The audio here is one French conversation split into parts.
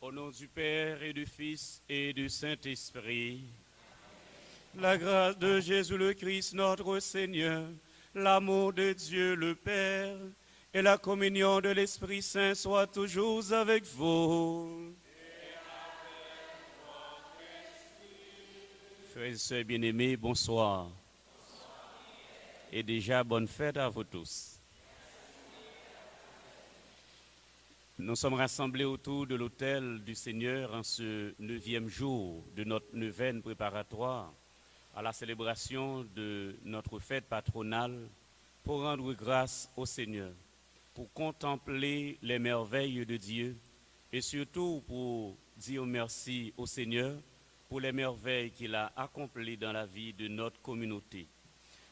Au nom du Père et du Fils et du Saint-Esprit, la grâce de Jésus le Christ, notre Seigneur, l'amour de Dieu le Père et la communion de l'Esprit Saint soient toujours avec vous. Frères et sœurs bien-aimés, bonsoir. Et déjà, bonne fête à vous tous. Nous sommes rassemblés autour de l'autel du Seigneur en ce 9e jour de notre neuvaine préparatoire à la célébration de notre fête patronale pour rendre grâce au Seigneur, pour contempler les merveilles de Dieu et surtout pour dire merci au Seigneur pour les merveilles qu'il a accomplies dans la vie de notre communauté.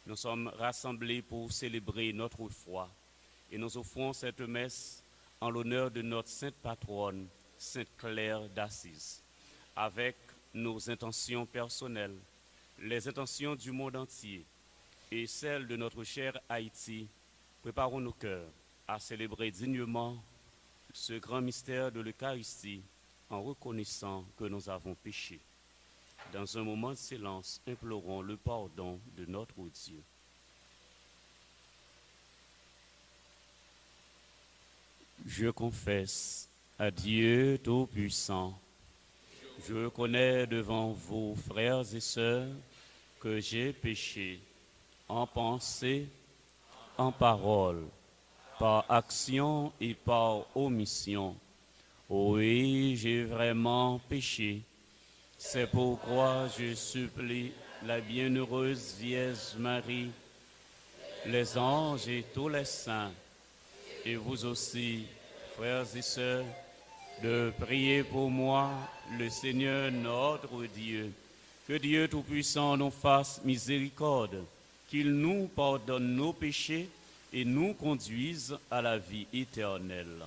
Nous sommes rassemblés pour célébrer notre foi et nous offrons cette messe en l'honneur de notre sainte patronne, Sainte Claire d'Assise, avec nos intentions personnelles, les intentions du monde entier et celles de notre cher Haïti. Préparons nos cœurs à célébrer dignement ce grand mystère de l'Eucharistie en reconnaissant que nous avons péché. Dans un moment de silence, implorons le pardon de notre Dieu. Je confesse à Dieu Tout-Puissant, je reconnais devant vous, frères et sœurs, que j'ai péché en pensée, en parole, par action et par omission. Oui, j'ai vraiment péché. C'est pourquoi je supplie la bienheureuse Vierge Marie, les anges et tous les saints, et vous aussi, frères et sœurs, de prier pour moi, le Seigneur notre Dieu. Que Dieu Tout-Puissant nous fasse miséricorde, qu'il nous pardonne nos péchés et nous conduise à la vie éternelle.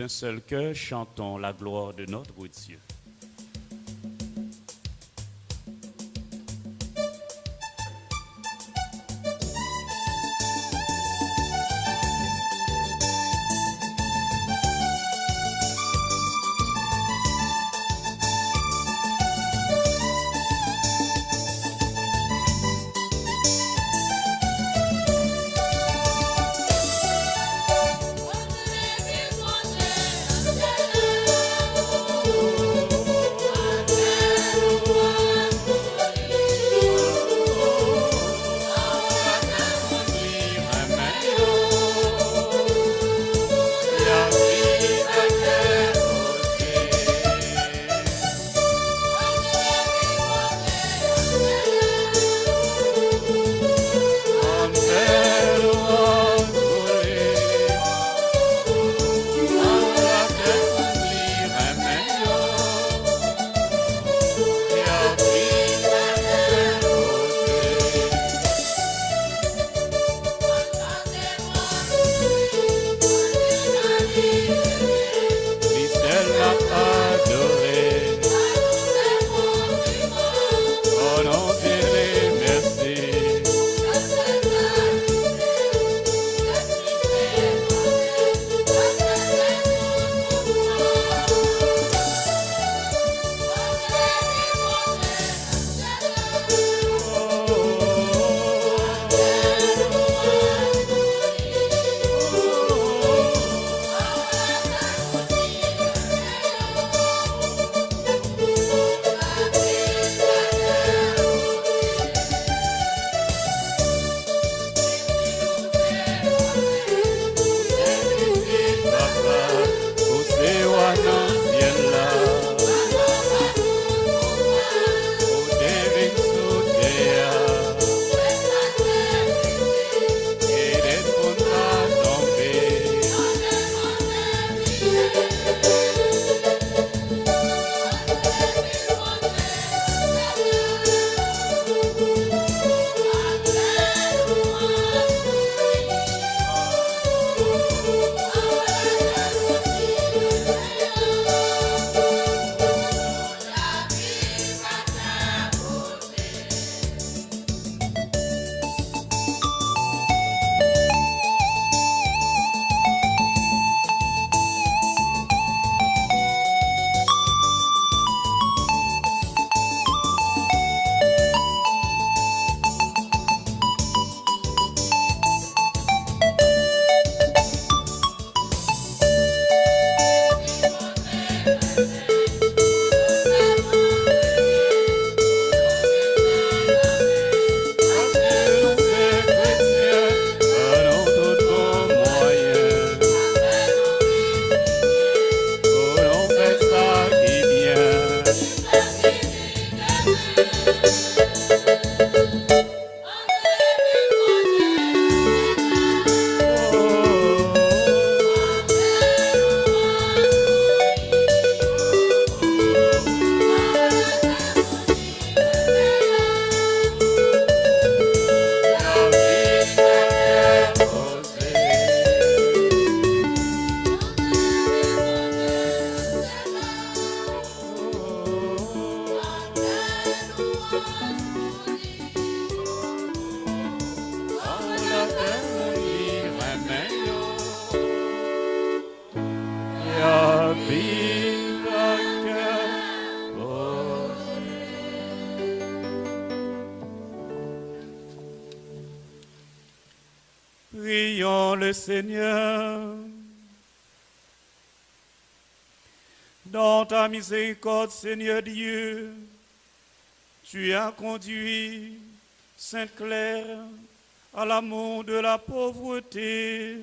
d'un seul cœur, chantons la gloire de notre Dieu. Prions le Seigneur. Dans ta miséricorde, Seigneur Dieu, tu as conduit Sainte Claire à l'amour de la pauvreté.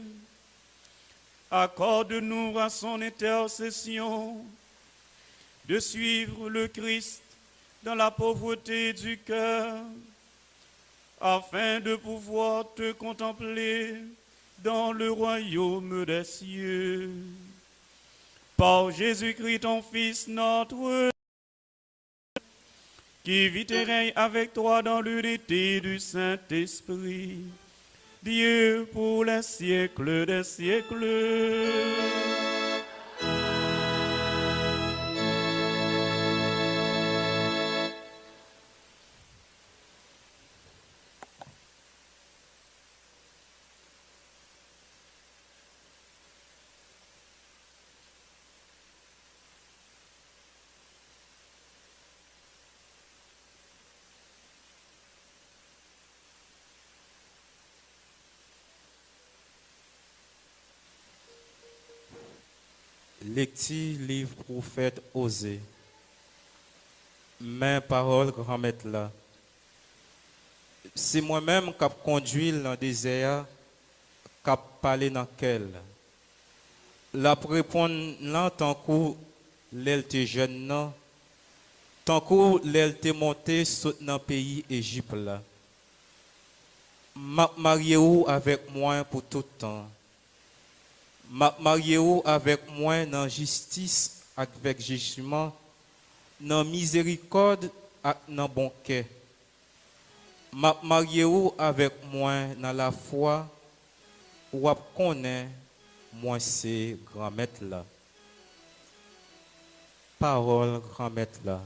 Accorde-nous à son intercession de suivre le Christ dans la pauvreté du cœur, afin de pouvoir te contempler dans le royaume des cieux. Par Jésus-Christ, ton Fils, notre, qui vit et règne avec toi dans l'unité du Saint-Esprit, Dieu pour les siècles des siècles. Lecture livre prophète Osée. Mes paroles, grand-maître là. C'est moi-même qui ai conduit dans le désert, qui ai parlé dans quel. La répondre là, tant que l'elle était jeune, tant que l'elle était montée dans le pays Égypte là. M'a marié avec moi pour tout le temps. M'a marié avec moi dans justice, avec jugement, dans miséricorde et dans bon cœur. M'a marié avec moi dans la foi, ou connaît moi c'est grand-maître là. Parole grand-maître là.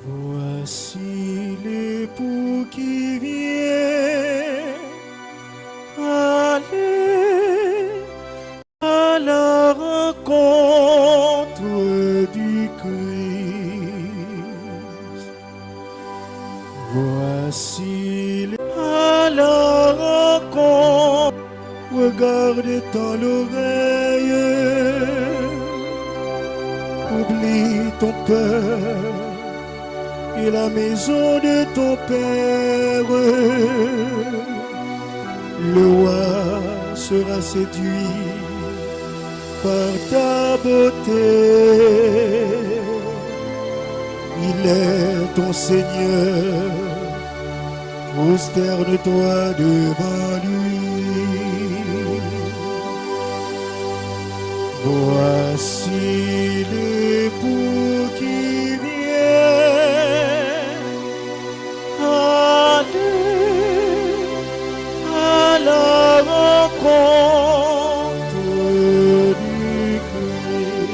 Voici l'époux qui vient, allez à la rencontre du Christ. Voici à la rencontre, regarde dans l'oreille, oublie ton peur et la maison de ton père. Le roi sera séduit par ta beauté. Il est ton Seigneur, prosterne-toi devant lui. Voici l'époux qui vient, allez à la rencontre du Christ.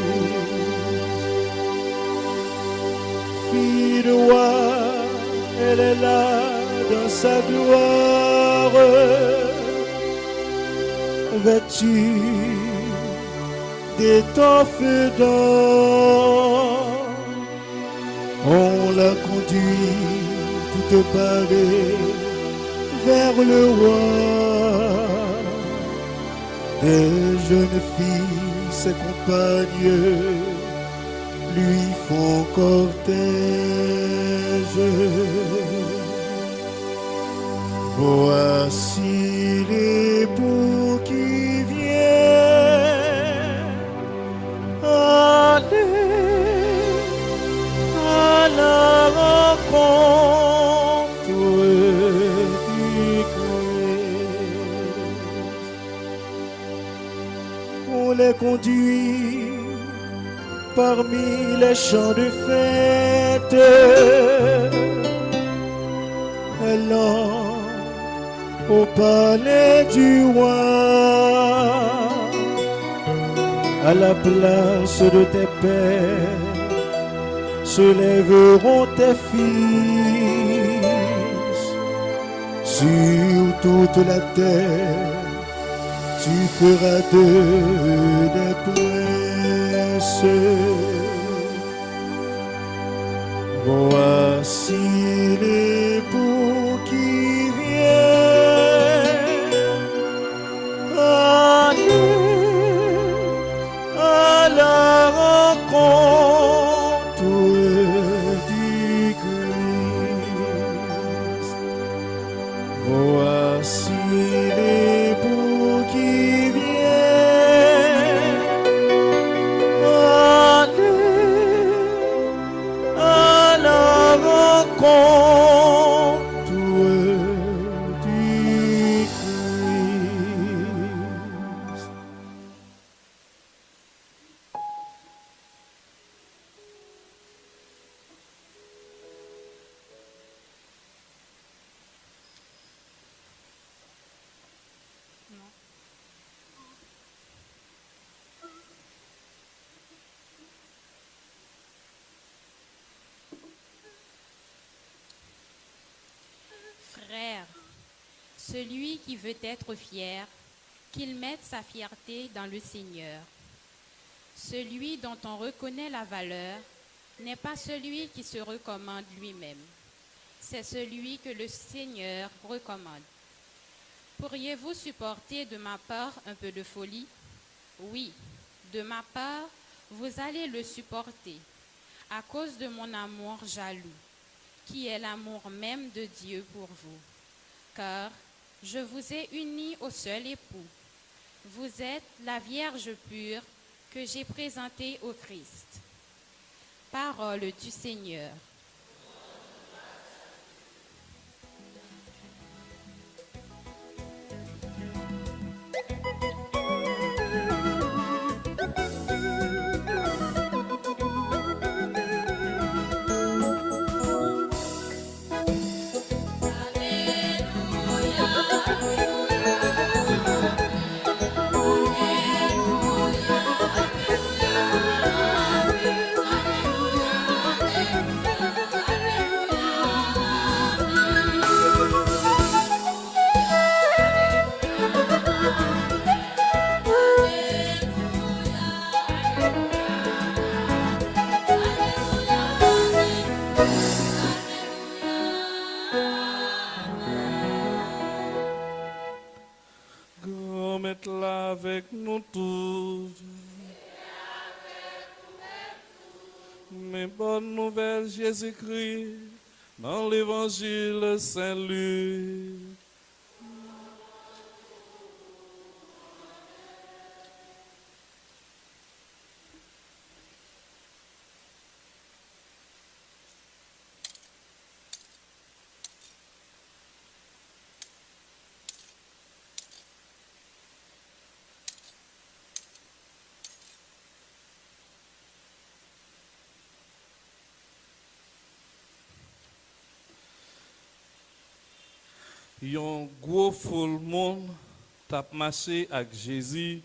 Fille de roi, elle est là dans sa gloire, vêtue d'étoffe d'or. On l'a conduit toute parée vers le roi. Des jeunes filles, ses compagnes, lui font cortège. Voici l'époux qui vient, allez à la rencontre du Christ. On les conduit parmi les champs de fête. Elle entre au palais du roi. À la place de tes pères se lèveront tes fils. Sur toute la terre, tu feras d'eux des princes. Voici l'époux qui vient, allez à la rencontre du Christ. Voici l'époux qui vient, allez à la rencontre du Christ. Celui qui veut être fier, qu'il mette sa fierté dans le Seigneur. Celui dont on reconnaît la valeur n'est pas celui qui se recommande lui-même, c'est celui que le Seigneur recommande. Pourriez-vous supporter de ma part un peu de folie? Oui, de ma part, vous allez le supporter, à cause de mon amour jaloux, qui est l'amour même de Dieu pour vous. Car je vous ai unis au seul époux. Vous êtes la Vierge pure que j'ai présentée au Christ. Parole du Seigneur. Comme être là avec nous tous. Mais bonne nouvelle, Jésus-Christ, dans l'évangile Saint-Luc. Yon gros foule monde tap marché avec Jésus,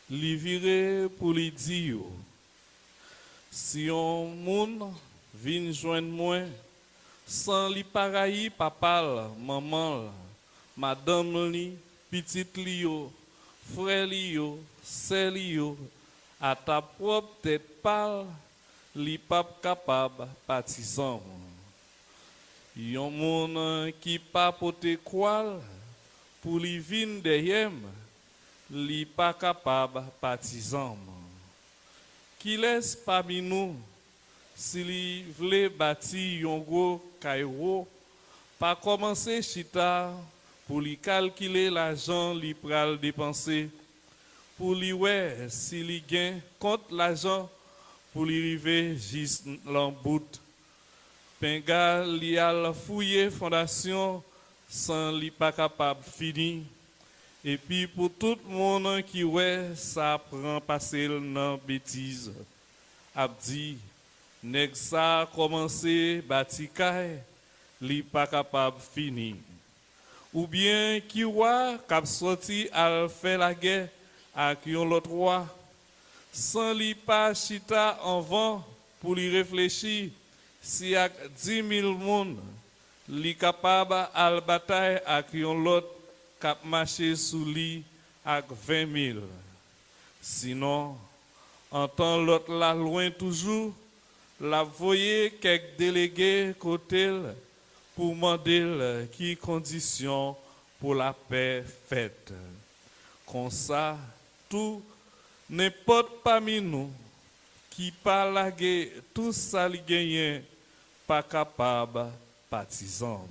li vire pour li di yo. Si yon moun vin joindre moi, sans li parayi papal, maman, madame li, petite li yo, frère li yo, sœur li yo, à ta propre tête pâle, li pap capable partisan. Yon moun qui pa pote kwal pour li vin deyem, li pa capable partisan. Qui laisse parmi nous si li vle bâti yon gros kayro, pa commencer chita pour li calculer l'argent li pral dépenser, pour li wè si li gen compte l'argent pour li rive jis l'embout. Penga li al fouiller fondation sans li pas capable fini. Et puis pour tout le monde qui ouais ça prend passer dans bêtise. Abdi nèg ça commencer bâti kay li pas capable fini. Ou bien qui ouais k'ap sorti al faire la guerre avec yon l'autre roi sans li pas chita en vent pour li réfléchir. Si ak 10 000 moun li capable al bataille ak yon lot kap marché sous li ak 20 000. Sinon, en temps l'autre la loin toujours, la voyer quelques délégués côté pour demander qui condition pour la paix faite. Comme ça, tout n'importe parmi nous qui pas laguer tout ça li gagne pas capable partisan.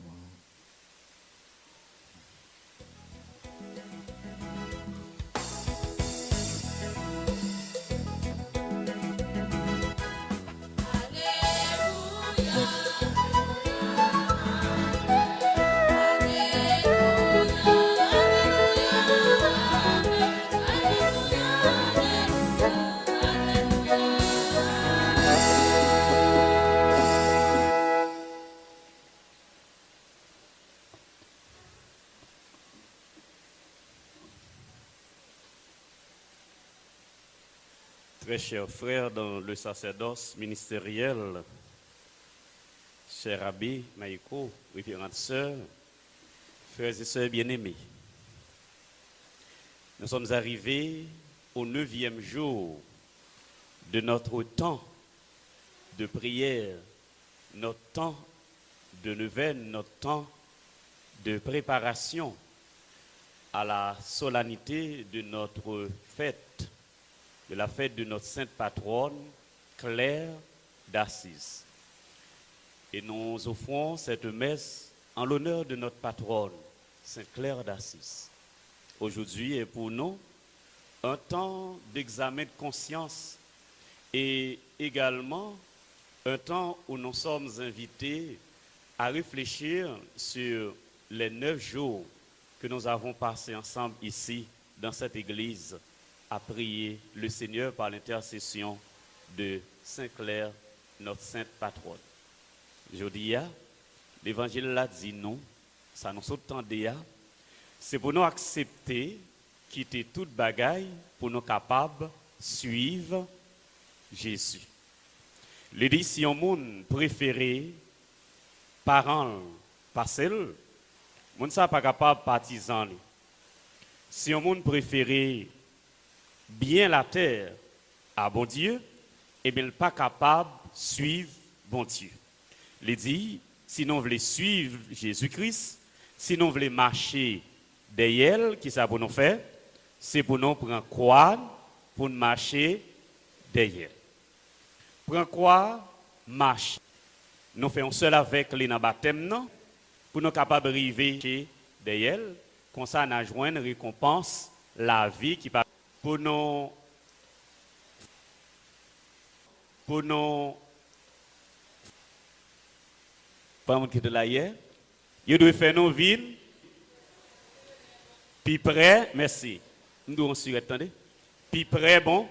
Très chers frères dans le sacerdoce ministériel, cher abbé Maïko, révérende sœur, Frères et sœurs bien-aimés, nous sommes arrivés au 9e jour de notre temps de prière, notre temps de neuvaine, notre temps de préparation à la solennité de notre fête, de la fête de notre sainte patronne, Claire d'Assise. Et nous offrons cette messe en l'honneur de notre patronne, Sainte Claire d'Assise. Aujourd'hui est pour nous un temps d'examen de conscience et également un temps où nous sommes invités à réfléchir sur les 9 jours que nous avons passés ensemble ici, dans cette église, à prier le Seigneur par l'intercession de Sainte Claire, notre sainte patronne. Aujourd'hui, l'évangile l'a dit nous, ça nous saute tant d'ea, c'est pour nous accepter, quitter toute bagaille, pour nous capables de suivre Jésus. Le dit, si un monde préféré, parent, pas seul, monde ça pas capable partisan. Si un monde préféré bien la terre à bon Dieu, eh bien, il n'est pas capable de suivre bon Dieu. Il dit, si nous voulons suivre Jésus-Christ, si nous voulons marcher derrière, qui ça pour nous faire? C'est pour nous prendre quoi pour nous marcher derrière. Prendre quoi? Marcher. Nous faisons seul avec les baptêmes, non? Pour nous capables d'arriver derrière, comme ça, nous avons une récompense, la vie qui va. Pour nous pas mon qui de là hier, il doit faire nos villes puis près, merci. Nous devons suivre, attendez. Puis près bon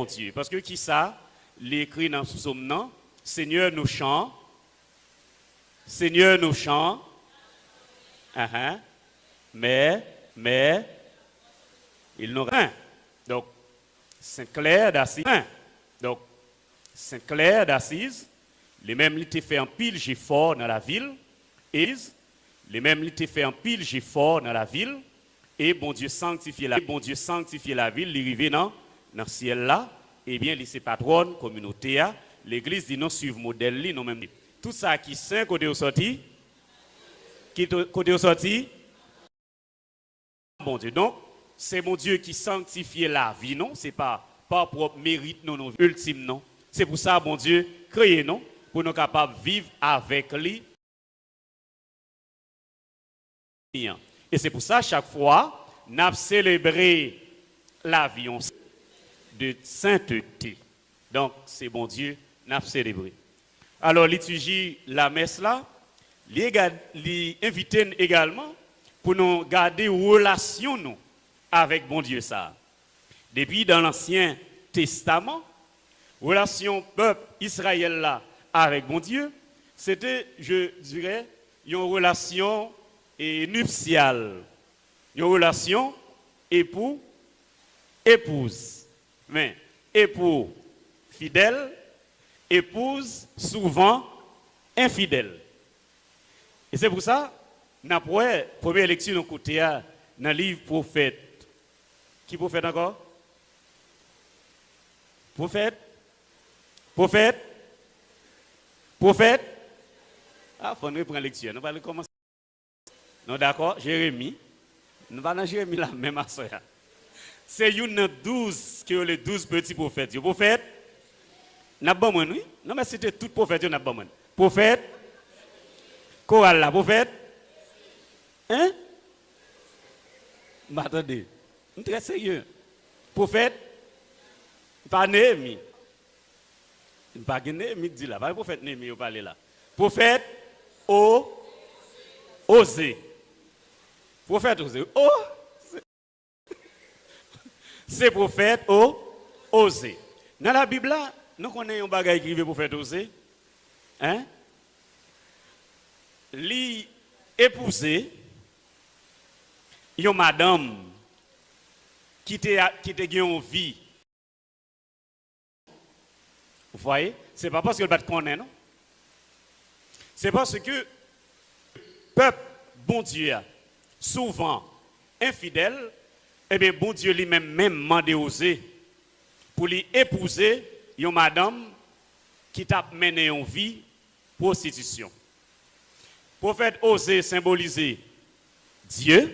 Dieu. Parce que qui ça, l'écrit dans ce psaume non, Seigneur nous chante. Seigneur nous chante. Mais il nous rien. Donc Sainte Claire d'Assise. Donc Sainte Claire d'Assise, les mêmes l'étaient fait en pile j'ai fort dans la ville. Et les mêmes l'étaient fait en pile j'ai fort dans la ville. Et bon Dieu sanctifie la ville, l'arrivée dans le ciel là. Eh bien, lycée patronne, communauté, l'église dit non suivre modèle, non même. Tout ça qui saint côté au sorti, bon Dieu. Donc, c'est mon Dieu qui sanctifie la vie, non? C'est pas par propre mérite, non, ultime, non. C'est pour ça, bon Dieu, créé, non? Pour nous capables de vivre avec lui. Et c'est pour ça, chaque fois, nous avons célébré la vie de sainteté. Donc, c'est bon Dieu, nous avons célébré. Alors, liturgie, la messe là, les inviter également pour nous garder une relation nous, avec bon Dieu ça. Depuis dans l'Ancien Testament, relation peuple Israël là avec bon Dieu, c'était, je dirais, une relation nuptiale, une relation épouse. Mais époux fidèle, épouse souvent infidèle. Et c'est pour ça, nous première lecture dans le livre prophète. Qui prophète encore? Prophète? Ah, il faut nous prendre lecture. Nous allons commencer. Non, d'accord, Jérémie. Nous allons dans Jérémie là, même à ça. C'est une 12 qui ont les 12 petits prophètes. Les prophètes, n'a pas bon, oui? Non, mais c'était tout prophète, n'a pas bon. Prophète, chorale là, prophète. Hein? Mais attendez, nous très sérieux. Prophète, pas Néhémie. Pas Néhémie dit là, pas le prophète Néhémie, vous parlez là. Prophète, Osée. Prophète Osée. C'est prophète Osée. Dans la Bible, là, nous connaissons un bagage écrivé prophète Osée. Hein? Li épousé une madame qui était une vie. Vous voyez? C'est pas parce que le bat connaît, non? C'est parce que le peuple bon Dieu, souvent infidèle, eh bien, bon Dieu lui-même mandé oser pour lui épouser une madame qui t'a mené en vie prostitution. Prophète osé symboliser Dieu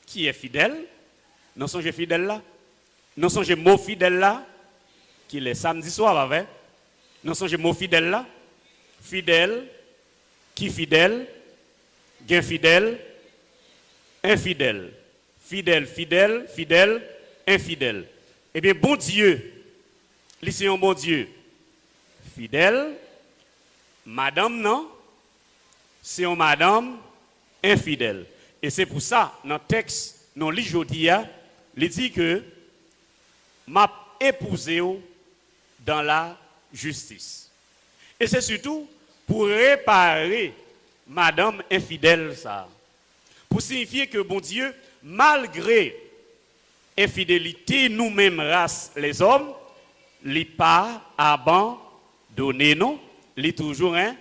qui est fidèle. Non songez fidèle là. Non songez mot fidèle là qui est samedi soir avec. Non songez mot fidèle là. Fidèle qui fidèle, gain fidèle, infidèle. Fidèle, fidèle, fidèle, infidèle. Eh bien, bon Dieu, c'est un bon Dieu. Fidèle, madame, non, c'est un madame infidèle. Et c'est pour ça, dans le texte, dans le Jodia, il dit que m'a épousé dans la justice. Et c'est surtout pour réparer madame infidèle, ça. Pour signifier que bon Dieu, malgré infidélité, nous-mêmes, race, les hommes, les pas abandonner nous, les toujours un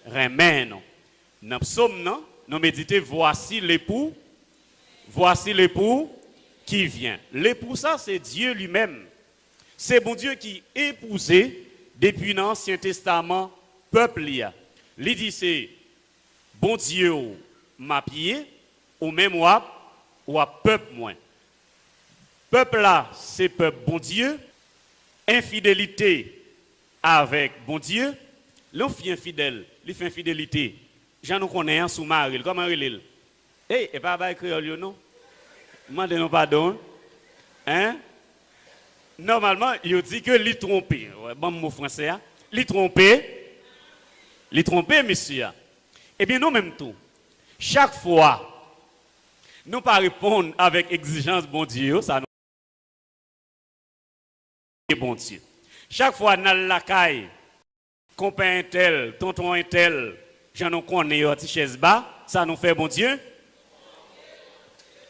remet nous. Dans le psaume, nous méditons, voici l'époux qui vient. L'époux, ça, c'est Dieu lui-même. C'est bon Dieu qui épousé depuis l'Ancien Testament, peuple. Il dit, c'est bon Dieu m'a pied, ou même ou à peuple moins. Peuple là, c'est peuple bon Dieu. Infidélité avec bon Dieu. L'on fait infidèle, il fait infidélité. J'en nous connais un sous mari, comment il est? Eh, et pas créole non? Demandez-nous pardon. Hein? Normalement, il dit que il trompé. Bon mot français, hein? Il trompé, monsieur. Eh bien, nous même tout. Chaque fois, nous pas répondre avec exigence bon Dieu, ça nous bon Dieu. Chaque fois, dans la caille, compagnon tel, tonton un tel, j'en ai connais un petit chaise bas, ça nous fait bon Dieu.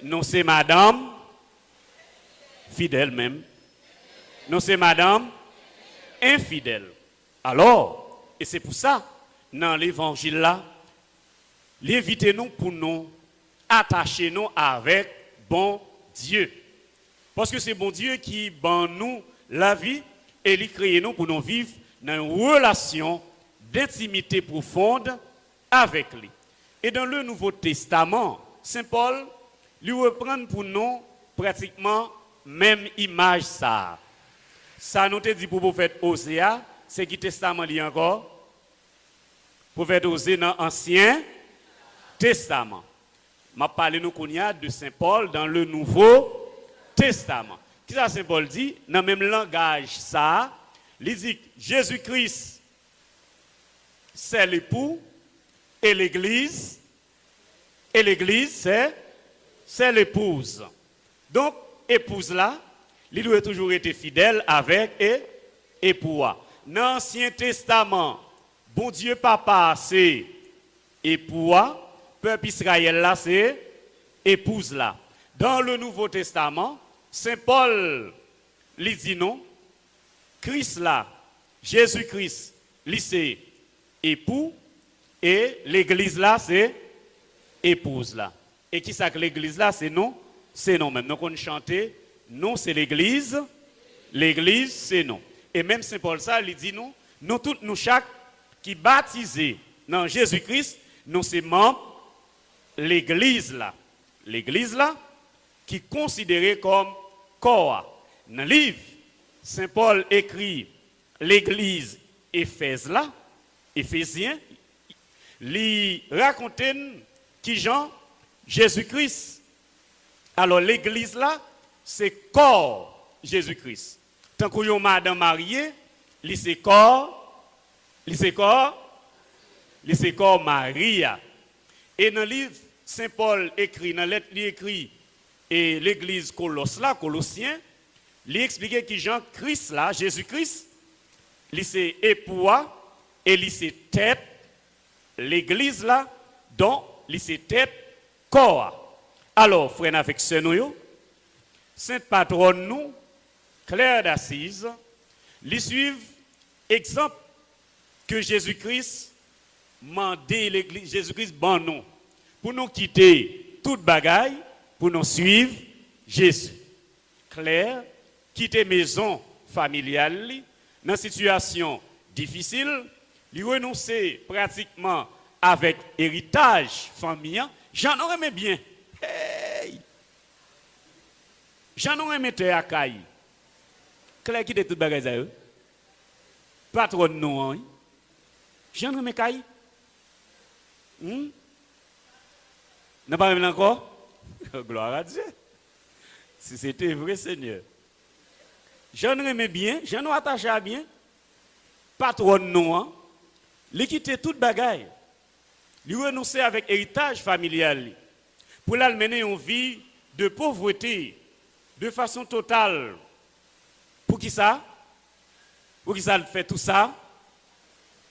Nous c'est madame, fidèle même. Nous c'est madame, infidèle. Alors, et c'est pour ça, dans l'évangile là, l'invitez-nous pour nous attacher nous avec bon Dieu. Parce que c'est bon Dieu qui ban nous la vie et il crée nous pour nous vivre dans une relation d'intimité profonde avec lui. Et dans le Nouveau Testament, Saint Paul lui reprend pour nous pratiquement même image ça. Ça nous te dit pour le prophète Osée, c'est qui testament li encore? Prophète Osée dans l'Ancien Testament. Je parle de Saint Paul dans le Nouveau Testament. Qu'est-ce que Saint Paul dit? Dans le même langage, ça, il dit que Jésus-Christ, c'est l'époux, et l'Église, c'est l'épouse. Donc, épouse là, il doit toujours être fidèle avec époux. Dans l'Ancien Testament, bon Dieu papa, c'est époux. Peuple Israël là, c'est épouse là. Dans le Nouveau Testament, Saint Paul lui dit non. Christ là, Jésus-Christ, lui c'est époux. Et l'église là, c'est épouse là. Et qui ça que l'église là, c'est non? C'est non même. Donc on chante, non c'est l'église c'est non. Et même Saint Paul ça, il dit non, nous tous, nous chaque qui baptisés dans Jésus-Christ, nous c'est membres l'église là, qui est considérée comme corps. Dans le livre, Saint Paul écrit l'église Éphésiens, il raconte qui Jean, Jésus-Christ. Alors l'église là, c'est corps Jésus-Christ. Tant que yon madame mariée, c'est corps Maria. Et dans le livre, Saint Paul écrit, dans la lettre, il écrit, et l'église Colossiens, il explique que Jean-Christ là, Jésus-Christ, il c'est époux et il c'est tête, l'église là, dont il c'est tête, corps. Alors, frère avec ce nous, Sainte patronne nous, Claire d'Assise, lui suivent exemple que Jésus-Christ mandé l'église, Jésus-Christ ban nous. pour nous quitter toute bagaille, pour nous suivre Jésus. Claire, quitter maison familiale, dans une situation difficile, lui renoncer pratiquement avec héritage familial, j'en aurais aimé bien. Hey! J'en aurais aimé à Kaï. Claire quitter toute bagaille à eux. Pas trop de nom, hein? J'en aurais aimé Kaï. N'a pas même encore? Gloire à Dieu. Si c'était vrai Seigneur. J'en aimais bien, j'en ai attaché à bien. Pas trop de nom, hein? Lui quitter toute bagaille. Lui renoncer avec héritage familial. Pour l'amener une vie de pauvreté, de façon totale. Pour qui ça? Pour qui ça fait tout ça?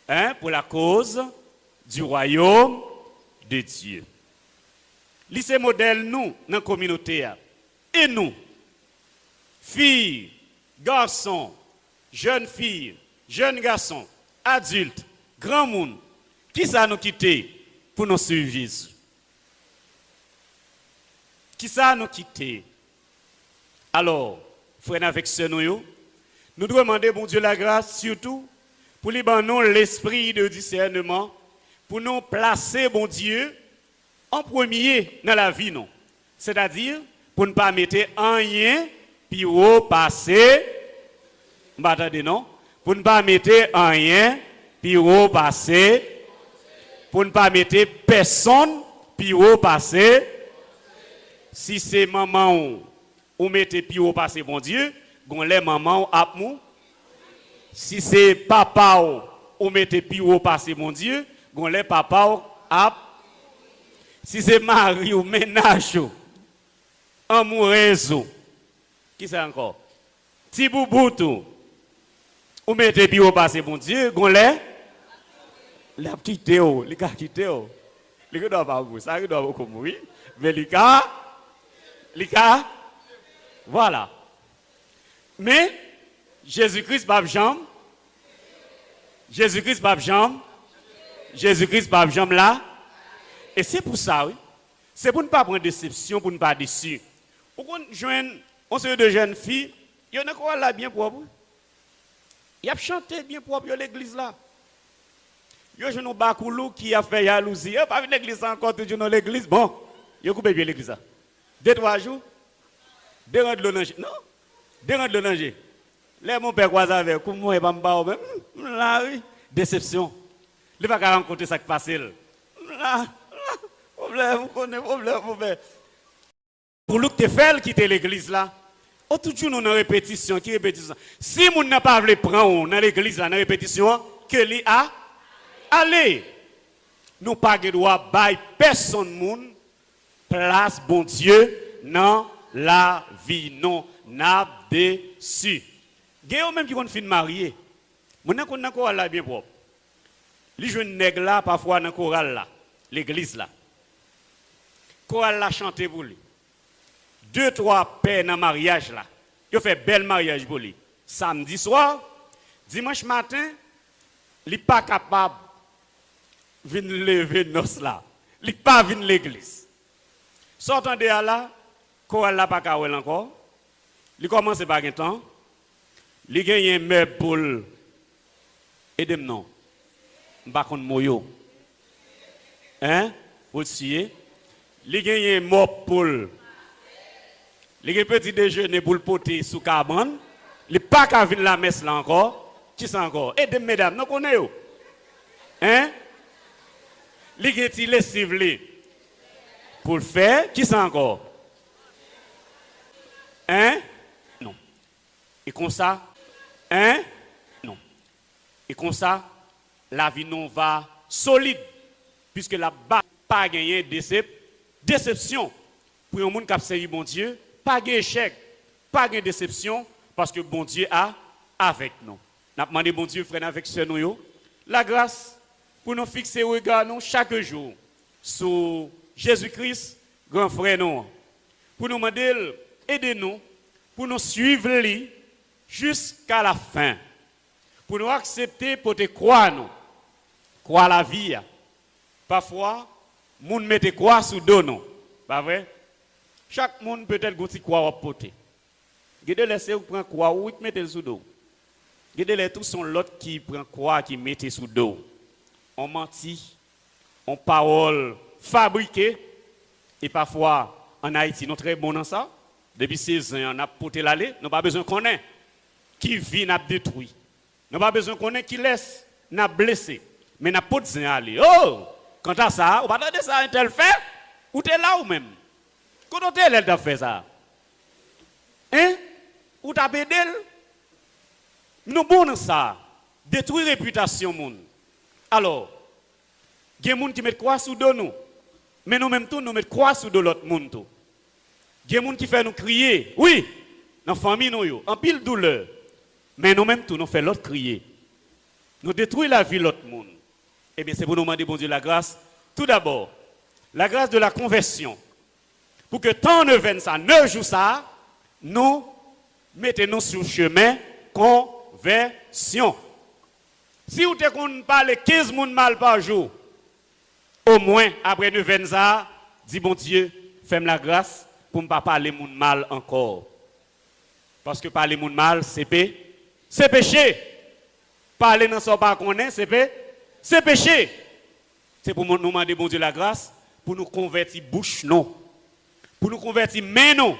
Hein? Pour la cause du royaume de Dieu. Lycée modèle, nous, dans la communauté. Et nous, filles, garçons, jeunes filles, jeunes garçons, adultes, grands monde, qui ça nous quitter pour nous suivre Jésus? Qui ça nous quitter? Alors, frères avec ce nous devons demander, bon Dieu, la grâce, surtout, pour lui donner l'esprit de discernement, pour nous placer, bon Dieu, en premier dans la vie, non. C'est-à-dire, pour ne pas mettre rien, puis au passé, m'attendez, non? Pour ne pas mettre rien, puis au passé, pour ne pas mettre personne, puis au passé. Si c'est maman ou mettez puis au passé, bon Dieu, gon les maman à mou. Si c'est papa ou mettez puis au passé, bon Dieu, gon les papa à. Si c'est mari ou ménage, amoureuse, qui c'est encore? Si bouboutou, ou mettez puis au passé, bon Dieu, gon les. La petite Théo, les gars qui Théo. Les gars doivent pas mourir, ça doit beaucoup mourir. Mais les gars, voilà. Mais Jésus-Christ pape jambe. Jésus-Christ pape jambe. Jésus-Christ pape jambe là. Et c'est pour ça, oui. C'est pour ne pas prendre déception, pour ne pas déçu. Pourquoi on se de jeunes filles, il y en a quoi là bien propre. Il a chanté bien propre à l'église là. Il y a un bakoulou qui a fait jalousie. Il a pas vu l'église encore, tout dans l'église. Bon, il a coupé bien l'église là. 2-3 jours, dérange le danger. Non, dérange le danger. Là, mon père croise avec, comme moi, et pas même. Là, oui, déception. Il va pas rencontrer ça qui passe. Là, problème, mon père. Pour le que tu fais, quitter l'église là, on toujours nous en répétition, qui répétition. Si on n'a pas voulu prendre dans l'église là, dans répétition, que lui a allé. Nous pas de droit bail personne moun place bon Dieu dans la vie non n'a dessus. Gayo même qui vont fin marié. Mon qu'on na chorale là bien propre. Les jeunes nèg là parfois dans chorale là, l'église là. Chorale là chanter pour lui. 2-3 pères dans mariage là. Yo fait bel mariage pour lui. Samedi soir, dimanche matin, il pas capable venir lever nos là. Il pas venir l'église. Sortant de là, chorale là pas kawel encore. Il commence par un temps. Il gagne un meuble pour aidez non. M'pa konn moyo. Hein? Pour tirer. Il gagne un mop pour il gagne petit déjeuner pour le poter sous cabane. Il pas qu'à venir la messe là encore. Qui c'est encore? Aidez mesdames, non connaît yo. Hein? Il gagne ti lessive pour le faire. Qui c'est encore? Hein? Non. Et comme ça, hein? Non. Et comme ça, la vie non va solide. Puisque la bas pas gagné déception. Pour un monde qui a servi bon Dieu, pas de échec, pas de déception, parce que bon Dieu a avec nous. Nous avons demandé bon Dieu, frère, avec ce nous, la grâce pour nous fixer le regard nous chaque jour sur Jésus-Christ, grand frère nous. Pour nous demander, aidez-nous, pour nous suivre lui jusqu'à la fin. Pour nous accepter, pour te croire nous. Croire la vie. Parfois, Moun mette quoi sous dos non? Pas vrai? Chaque monde peut-être gouti quoi à porter. Gade laisser ou prend quoi ou mette sous dos. Gade les tous sont l'autre qui prend quoi qui mette sous dos. On mentit, on parole fabriquée et parfois en Haïti nous très bon dans ça. Depuis 16 ans on a porté l'aller, nous pas besoin qu'on ait qui vit n'a détruit. Nous pas besoin qu'on ait qui laisse n'a blessé. Mais n'a pas de aller. Oh, quant à ça, on va attendre ça un tel fait ou t'es là ou même. Quand t'es là t'as fait ça. Hein? Ou t'as pédé? Nous bon dans ça. Détruire réputation moun. Alors, il y a des gens qui mettent quoi sous dos nous. Mais nous même tout nous mettons quoi sous dos l'autre monde tout. Il y a des gens qui font nous crier. Oui, dans la famille nous en pile douleur. Mais nous même tout nous fait l'autre crier. Nous détruisons la vie de l'autre monde. Eh bien, c'est pour nous demander, bon Dieu, la grâce. Tout d'abord, la grâce de la conversion. Pour que tant ne vienne ça, 9 jours ça, nous mettons-nous sur le chemin conversion. Si vous te parlez 15 personnes mal par jour, au moins, après 9 vienne ça, dis bon Dieu, fais-moi la grâce pour ne pas parler moun mal encore. Parce que parler moun mal, c'est péché. Parler dans son pas qu'on est, c'est péché. C'est pour nous demander, bon Dieu, la grâce, pour nous convertir bouche, non. Pour nous convertir main, non.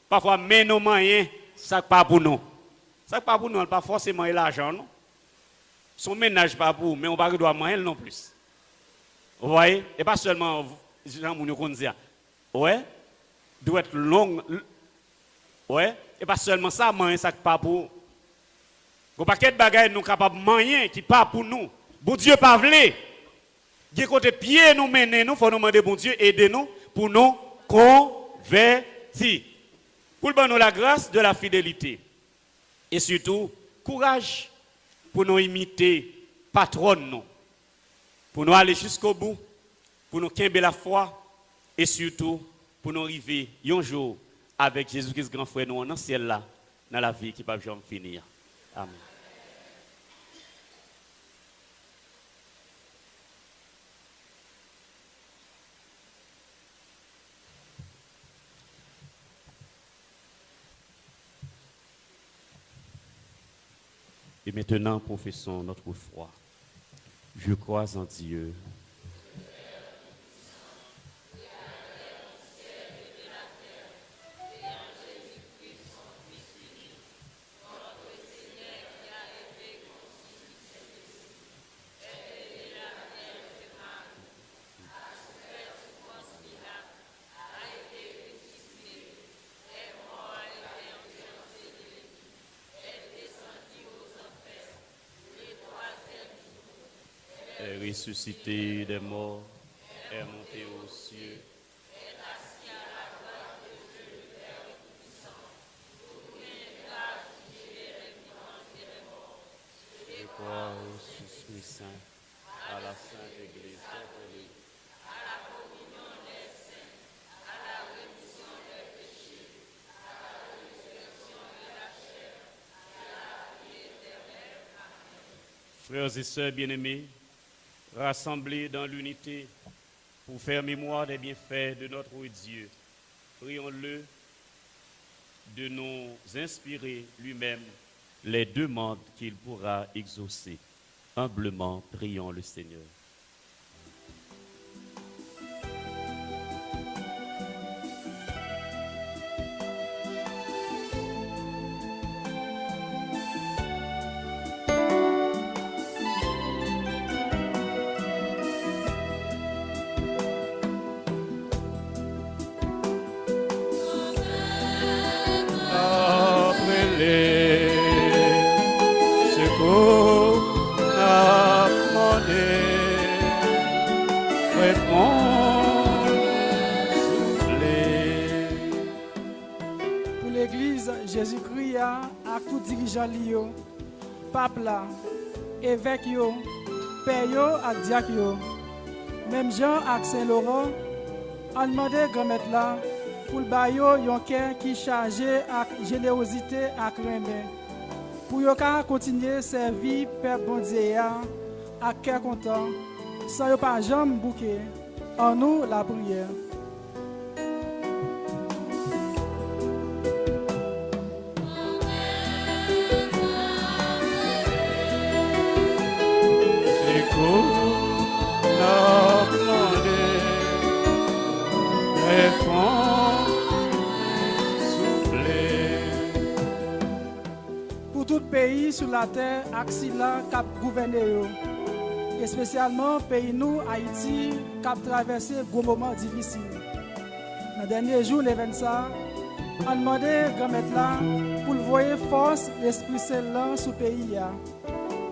Parfois, main, non, moyen, ça pas pour nous. Ça pas pour nous, pas forcément l'argent, non. Son ménage pas pour, mais on ne doit pas moyen non plus. Vous voyez? Et pas seulement, Jean Mounio qu'on dit, ouais, doit être long, ouais, et pas seulement ça, moyen, ça pas pour. Il y a un paquet de bagages nous capables de manger qui pas pour nous. Bon Dieu pas voulu. Il côté pied nous mener nous faut nous demander bon Dieu aider nous pour nous convertir. Pour nous la grâce de la fidélité et surtout courage pour nous imiter patronne nous. Pour nous aller jusqu'au bout, pour nous quimber la foi et surtout pour nous arriver un jour avec Jésus-Christ grand frère nous dans le ciel là dans la vie qui va jamais finir. Amen. Et maintenant, professons notre foi. Je crois en Dieu. Est ressuscité des morts, est monté aux cieux. Je crois au Esprit Saint, à la Sainte Église catholique, à la communion des saints, à la rémission des péchés, à la résurrection de la chair, à la vie éternelle. Amen. Frères et sœurs bien-aimés, rassemblés dans l'unité pour faire mémoire des bienfaits de notre Dieu, prions-le de nous inspirer lui-même les demandes qu'il pourra exaucer. Humblement, prions le Seigneur. Jésus-Christ a tout dirigeant lié, pape là, évêque yo, père yo ak diacre yo. Même Jean ak Saint-Laurent a demandé grand-maître là pour ba yo yon cœur qui chargé ak générosité ak remè. Pour yo ka continuer servir père bon Dieu ak cœur content, sans yo pas jamais bouquer. En nous la prière. Pour tout pays sur la terre, Axila cap gouverner, et spécialement pays nous, Haïti, cap traverser gros moments difficiles. Dans le dernier jour, les 25, on demandé grand-maître là pour le voir force l'Esprit Saint sur le pays,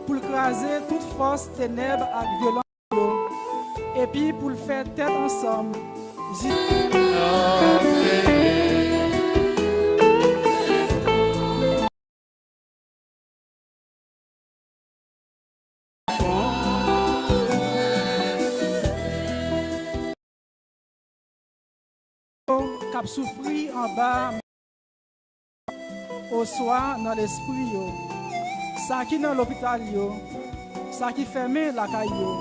pour écraser toute force ténèbres et violence, et puis pour le faire tête ensemble. Cap souffrir en bas au soir dans l'esprit, ça qui dans l'hôpital, ça qui fermé la caillou.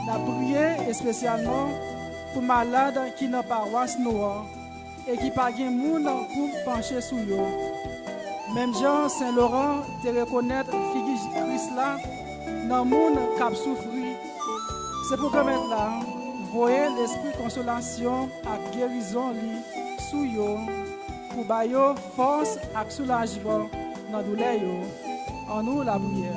La prière est spécialement pour malades qui n'ont pas paroisse noire et qui pas de monde pour pencher sur eux. Même Jean Saint-Laurent te reconnaître figure Christ là dans le monde qui souffrir. C'est pour que maintenant voyez l'esprit consolation et guérison li sous yo pour bailler force et soulagement dans la douleur. En nous la prière.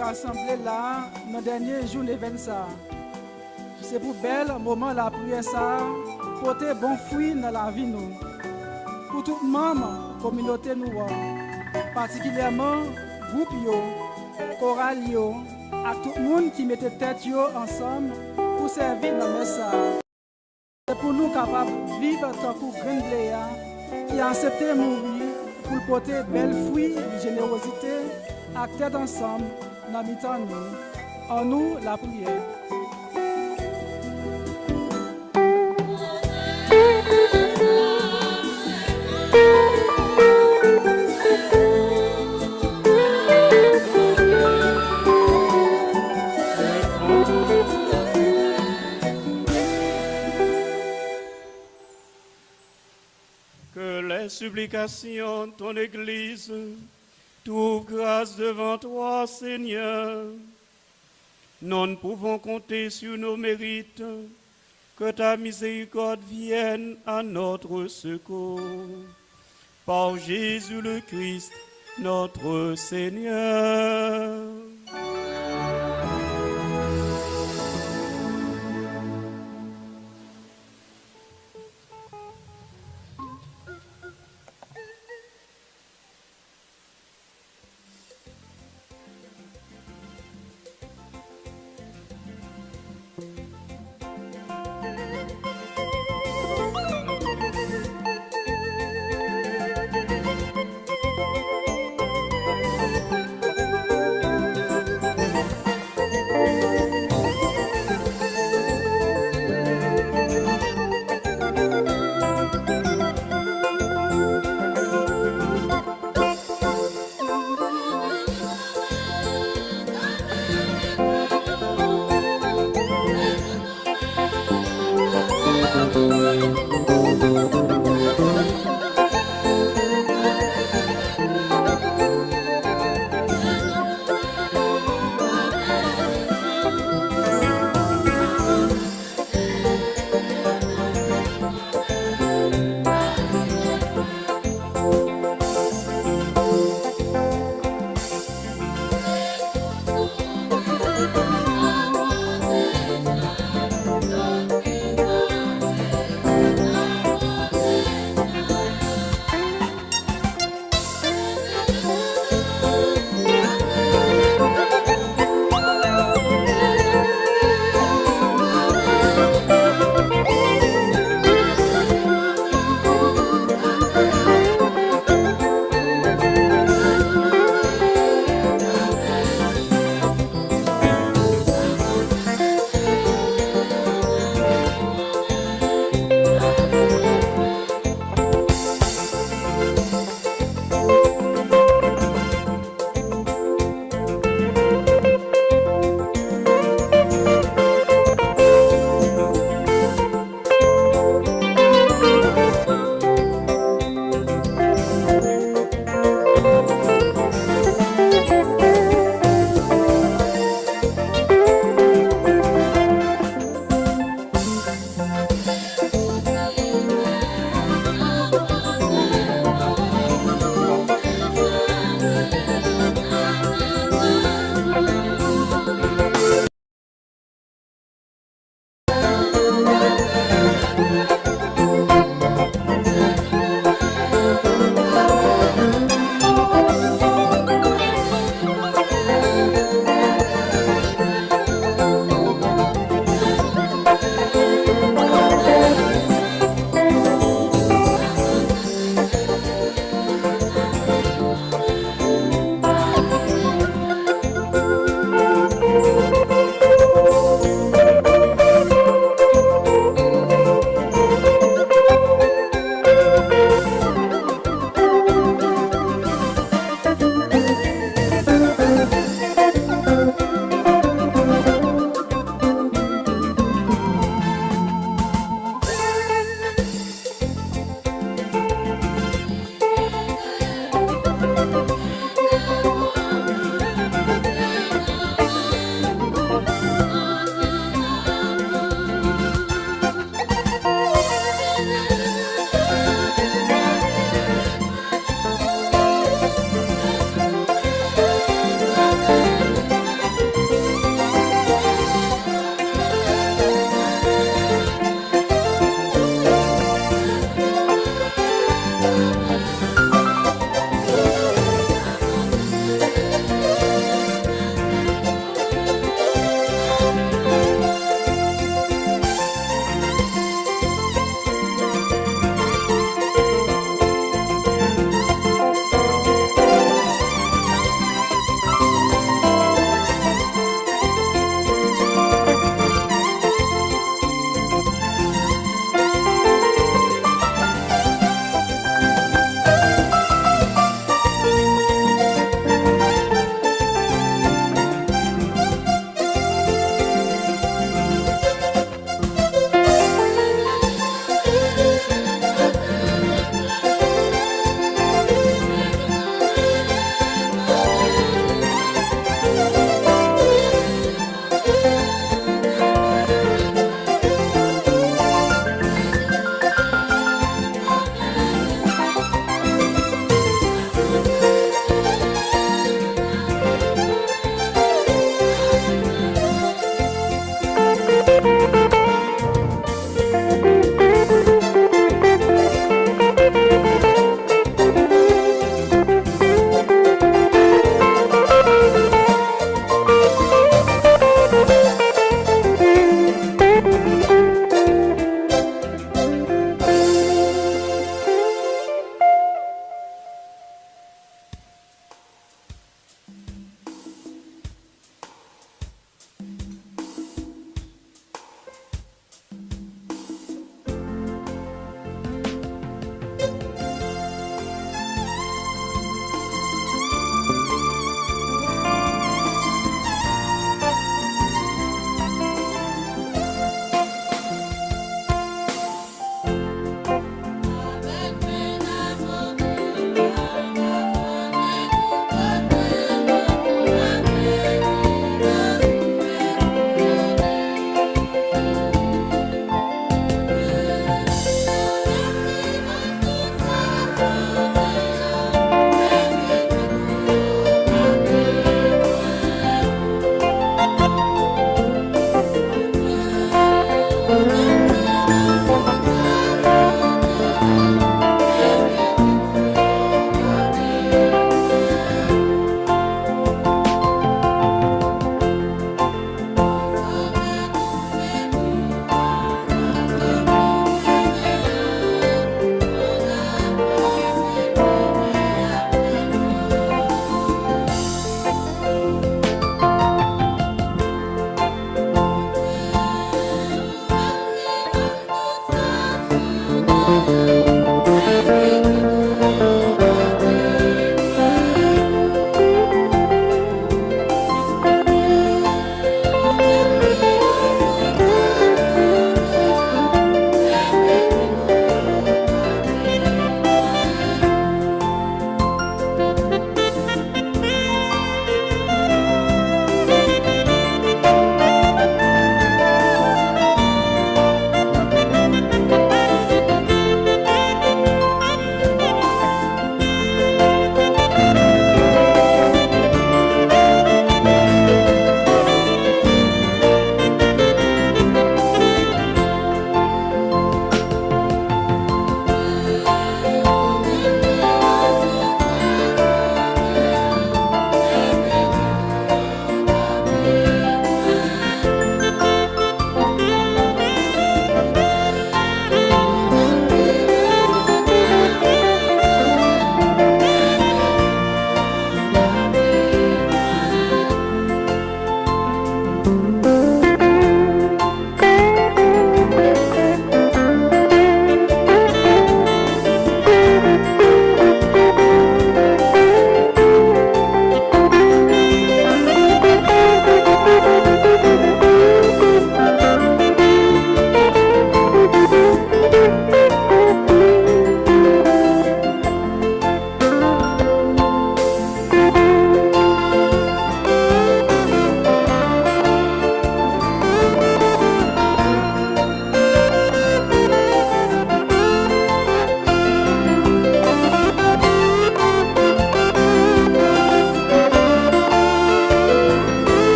Rassemblés là dans le dernier jour de 25. C'est pour bel moment la prière ça porter bon fruit dans la vie nous. Pour tout membre communauté nous, particulièrement groupe yo, chorale yo, à tout le monde qui mettait tête yo ensemble pour servir dans le message. C'est pour nous capables de vivre tant que grand qui a accepté mourir pour porter bel fruit de générosité à tête ensemble. En nous la prière. Que les supplications de ton Église trouve grâce devant toi, Seigneur. Nous ne pouvons compter sur nos mérites, que ta miséricorde vienne à notre secours. Par Jésus le Christ, notre Seigneur.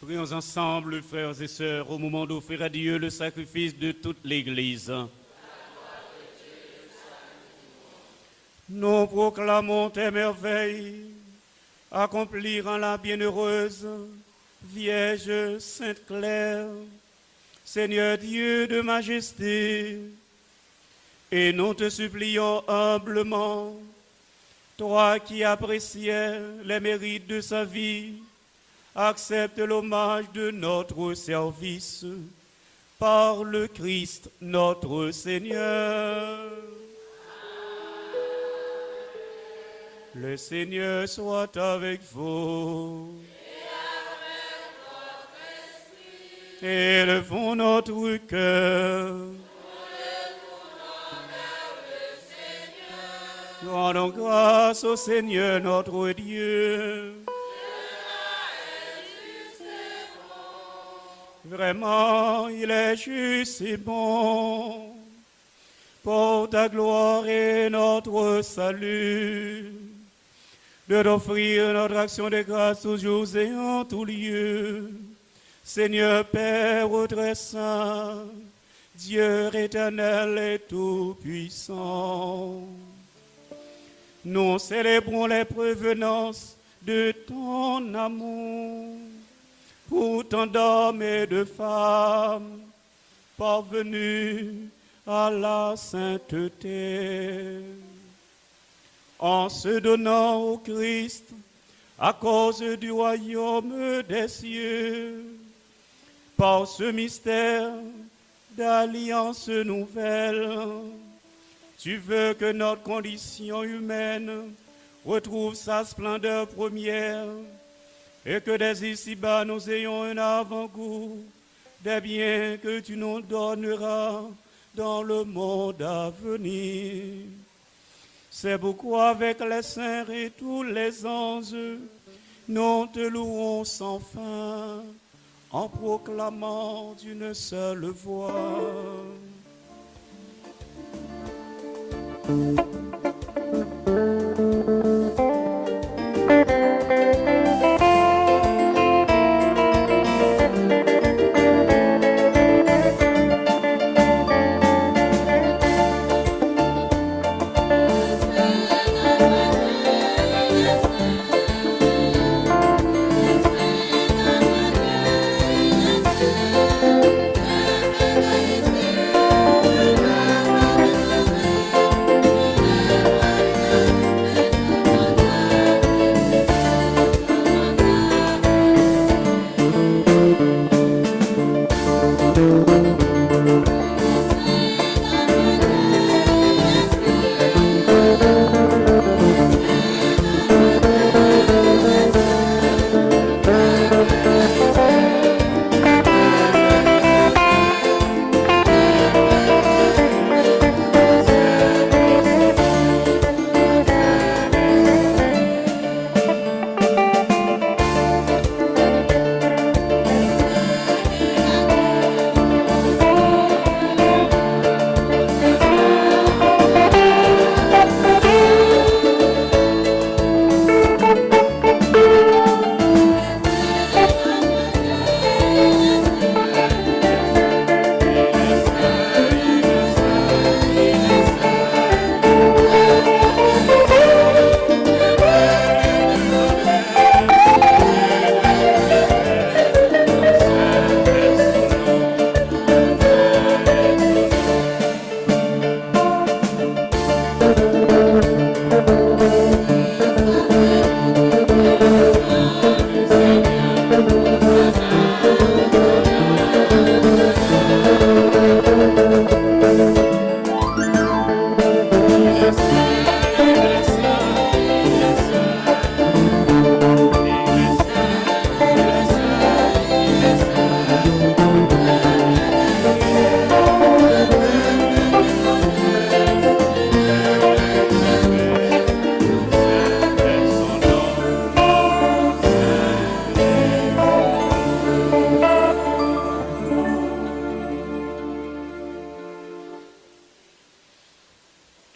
Prions ensemble, frères et sœurs, au moment d'offrir à Dieu le sacrifice de toute l'Église. Nous proclamons tes merveilles, accomplir en la bienheureuse Vierge Sainte Claire, Seigneur Dieu de majesté, et nous te supplions humblement, toi qui appréciais les mérites de sa vie, accepte l'hommage de notre service par le Christ notre Seigneur. Le Seigneur soit avec vous. Élevons notre cœur. Rendons grâce au Seigneur notre Dieu. Vraiment, il est juste et bon. Pour ta gloire et notre salut, de t'offrir notre action de grâce toujours et en tout lieu. Seigneur Père très saint, Dieu éternel et tout-puissant, nous célébrons les prévenances de ton amour pour tant d'hommes et de femmes parvenus à la sainteté. En se donnant au Christ à cause du royaume des cieux, par ce mystère d'alliance nouvelle, tu veux que notre condition humaine retrouve sa splendeur première et que dès ici-bas nous ayons un avant-goût des biens que tu nous donneras dans le monde à venir. C'est pourquoi avec les saints et tous les anges, nous te louons sans fin, en proclamant d'une seule voix.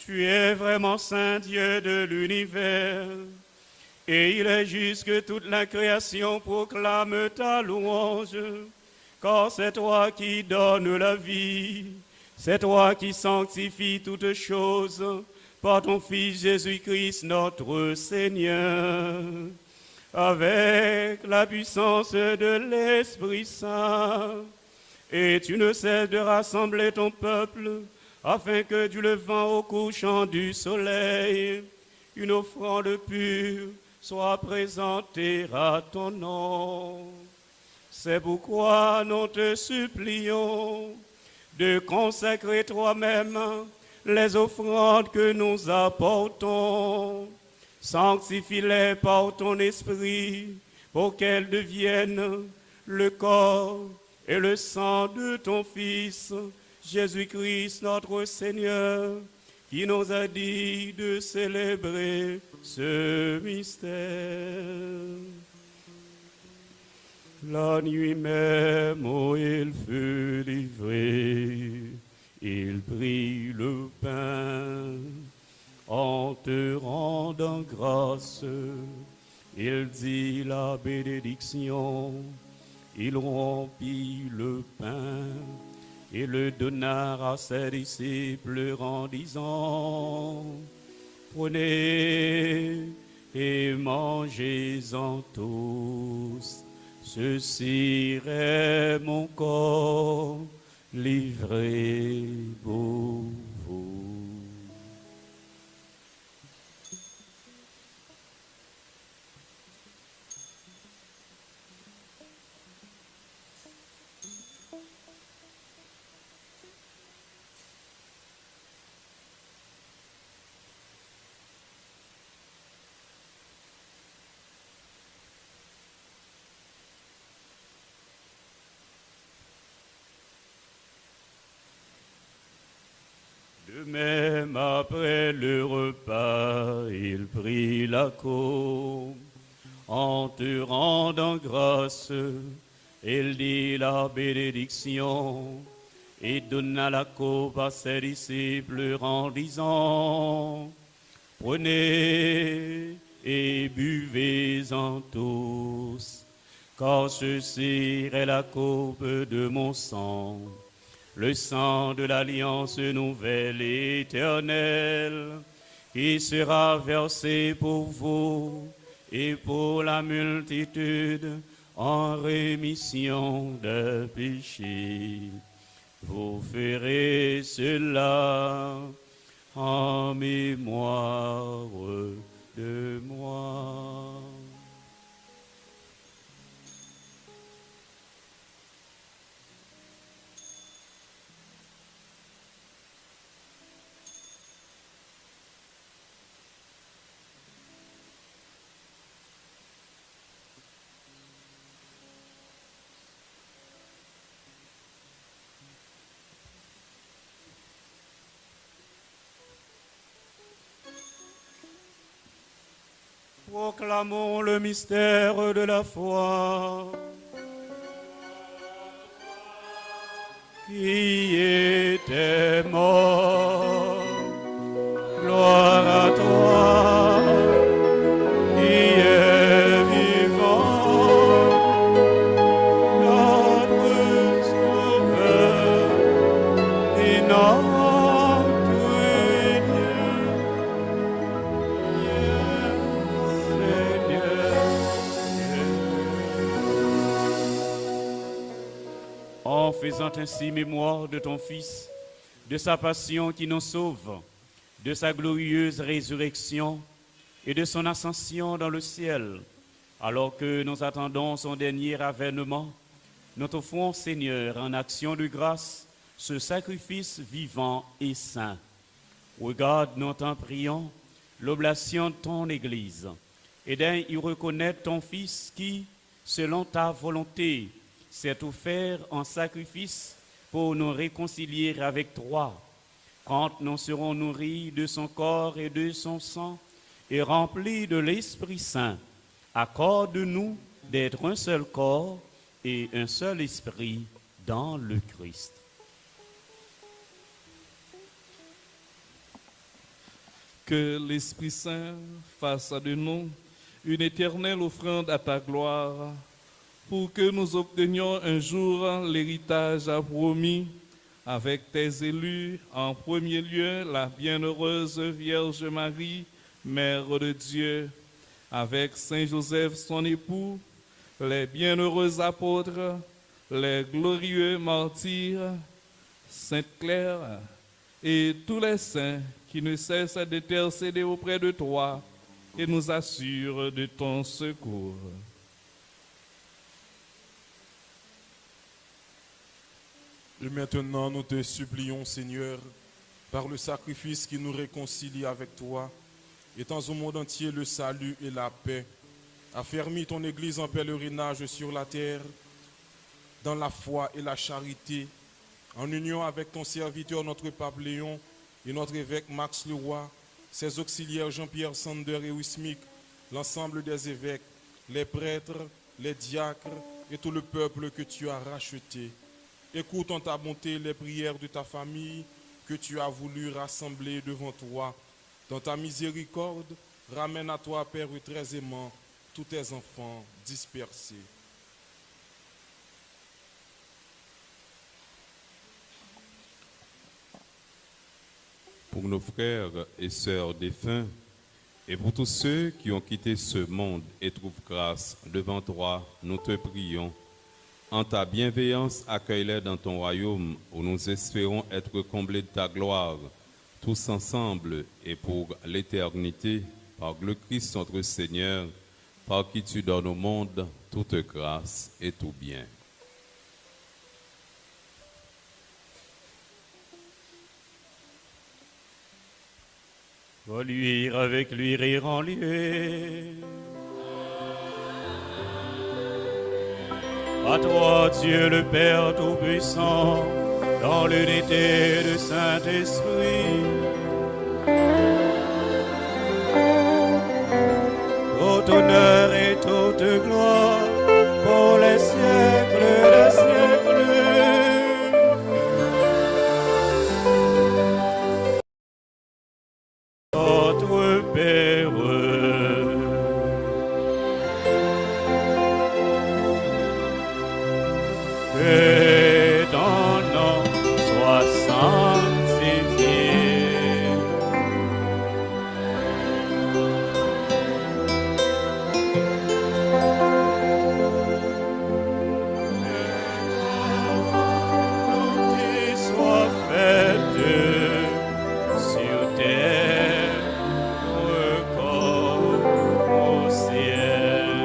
Tu es vraiment Saint Dieu de l'univers, Et il est juste que toute la création proclame ta louange, car c'est toi qui donnes la vie, c'est toi qui sanctifies toutes choses par ton Fils Jésus-Christ notre Seigneur, avec la puissance de l'Esprit Saint. Et tu ne cesses de rassembler ton peuple, afin que du levant au couchant du soleil, une offrande pure soit présentée à ton nom. C'est pourquoi nous te supplions de consacrer toi-même les offrandes que nous apportons. Sanctifie-les par ton esprit pour qu'elles deviennent le corps et le sang de ton Fils, Jésus-Christ notre Seigneur, qui nous a dit de célébrer ce mystère. La nuit même où il fut livré, il prit le pain. En te rendant grâce, il dit la bénédiction. Il rompit le pain et le donna à ses disciples en disant: Prenez et mangez-en tous. Ceci est mon corps livré pour vous. De même, après le repas, il prit la coupe. En te rendant grâce, il dit la bénédiction et donna la coupe à ses disciples en disant: Prenez et buvez-en tous, car ceci est la coupe de mon sang, le sang de l'alliance nouvelle et éternelle, qui sera versé pour vous et pour la multitude en rémission des péchés. Vous ferez cela en mémoire de moi. Proclamons le mystère de la foi. Qui était mort, gloire à toi, qui est vivant, notre Sauveur et notre Dieu. En faisant ainsi mémoire de ton Fils, de sa passion qui nous sauve, de sa glorieuse résurrection et de son ascension dans le ciel, alors que nous attendons son dernier avènement, nous t'offrons, Seigneur, en action de grâce, ce sacrifice vivant et saint. Regarde, nous t'en prions, l'oblation de ton Église, et daigne y reconnaître ton Fils qui, selon ta volonté, s'est offert en sacrifice pour nous réconcilier avec toi. Quand nous serons nourris de son corps et de son sang et remplis de l'Esprit Saint, accorde-nous d'être un seul corps et un seul esprit dans le Christ. Que l'Esprit Saint fasse de nous une éternelle offrande à ta gloire, pour que nous obtenions un jour l'héritage promis avec tes élus, en premier lieu la bienheureuse Vierge Marie, Mère de Dieu, avec Saint Joseph son époux, les bienheureux apôtres, les glorieux martyrs, Sainte Claire et tous les saints qui ne cessent d'intercéder auprès de toi et nous assurent de ton secours. Et maintenant, nous te supplions, Seigneur, par le sacrifice qui nous réconcilie avec toi, étends au monde entier le salut et la paix. Affermis ton Église en pèlerinage sur la terre, dans la foi et la charité, en union avec ton serviteur, notre pape Léon, et notre évêque Max Leroy, ses auxiliaires Jean-Pierre Sander et Wismic, l'ensemble des évêques, les prêtres, les diacres et tout le peuple que tu as racheté. Écoute en ta bonté les prières de ta famille que tu as voulu rassembler devant toi. Dans ta miséricorde, ramène à toi, Père très aimant, tous tes enfants dispersés. Pour nos frères et sœurs défunts, et pour tous ceux qui ont quitté ce monde et trouvent grâce devant toi, nous te prions. En ta bienveillance, accueille-les dans ton royaume où nous espérons être comblés de ta gloire, tous ensemble et pour l'éternité, par le Christ notre Seigneur, par qui tu donnes au monde toute grâce et tout bien. Reluire avec lui, rire en lui. À toi, Dieu le Père Tout-Puissant, dans l'unité du Saint-Esprit, tout honneur et toute gloire pour les siècles des siècles. Notre Père, que ton nom soit sanctifié. Que soit faite sur terre comme au ciel.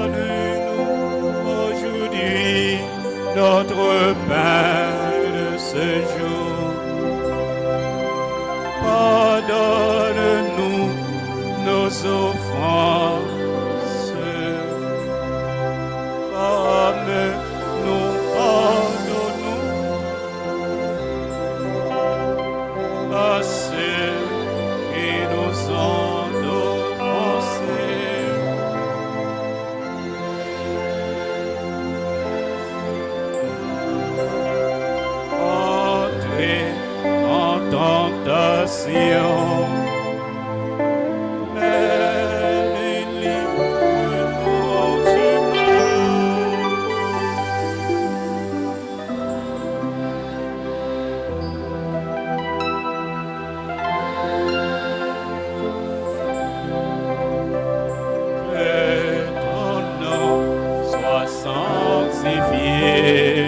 Donne-nous aujourd'hui notre pain de ce jour. Pardonne-nous nos offenses, comme nous pardonnons à ceux qui nous ont offensés. Entrez en tentation, mais délivre-nous du mal. Que ton nom soit sanctifié,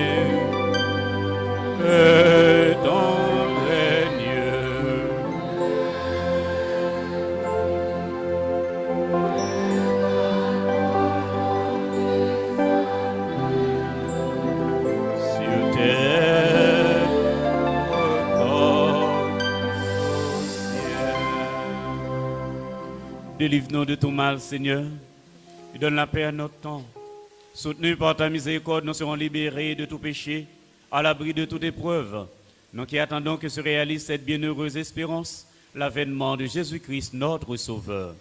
que ton règne sur terre comme au ciel. Délivre-nous de tout mal, Seigneur, et donne la paix à notre temps. Soutenus par ta miséricorde, nous serons libérés de tout péché, à l'abri de toute épreuve. Nous qui attendons que se réalise cette bienheureuse espérance, l'avènement de Jésus-Christ, notre Sauveur.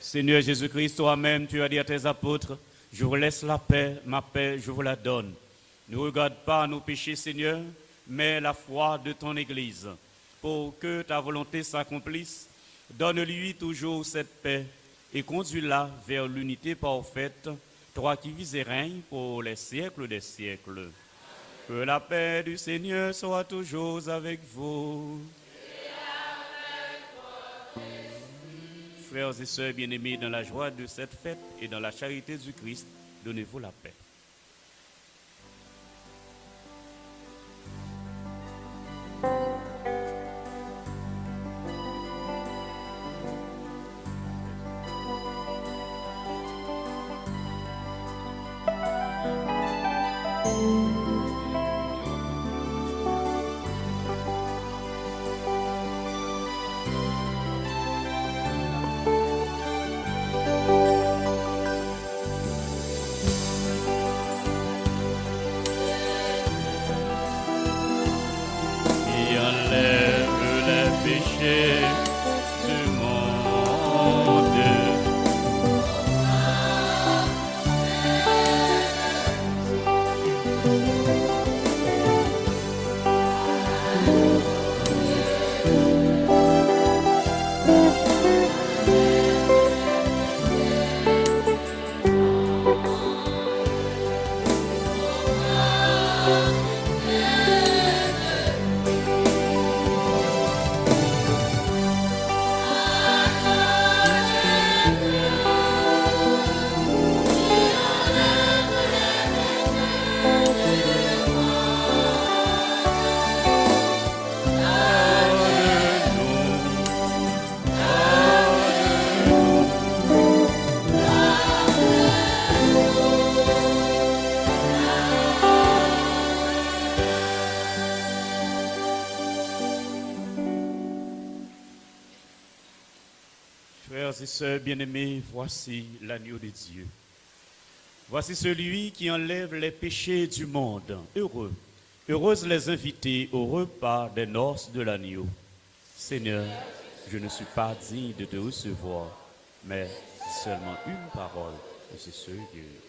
Seigneur Jésus-Christ, toi-même, tu as dit à tes apôtres, je vous laisse la paix, ma paix, je vous la donne. Ne regarde pas nos péchés, Seigneur, mais la foi de ton Église. Pour que ta volonté s'accomplisse, donne-lui toujours cette paix et conduis-la vers l'unité parfaite, toi qui vis et règnes pour les siècles des siècles. Que la paix du Seigneur soit toujours avec vous. Frères et sœurs bien-aimés, dans la joie de cette fête et dans la charité du Christ, donnez-vous la paix. Frères et sœurs bien-aimés, voici l'agneau de Dieu. Voici celui qui enlève les péchés du monde. Heureux, heureuses les invités au repas des noces de l'agneau. Seigneur, je ne suis pas digne de te recevoir, mais seulement une parole, et c'est ce que...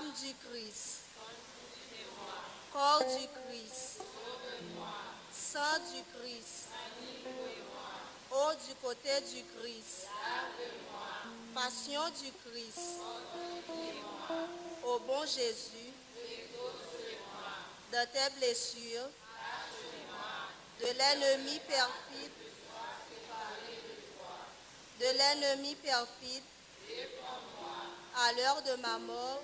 âme du Christ, corps du Christ, sang du Christ, eau du côté du Christ, passion du Christ, ô bon Jésus, de tes blessures, de l'ennemi perfide, à l'heure de ma mort,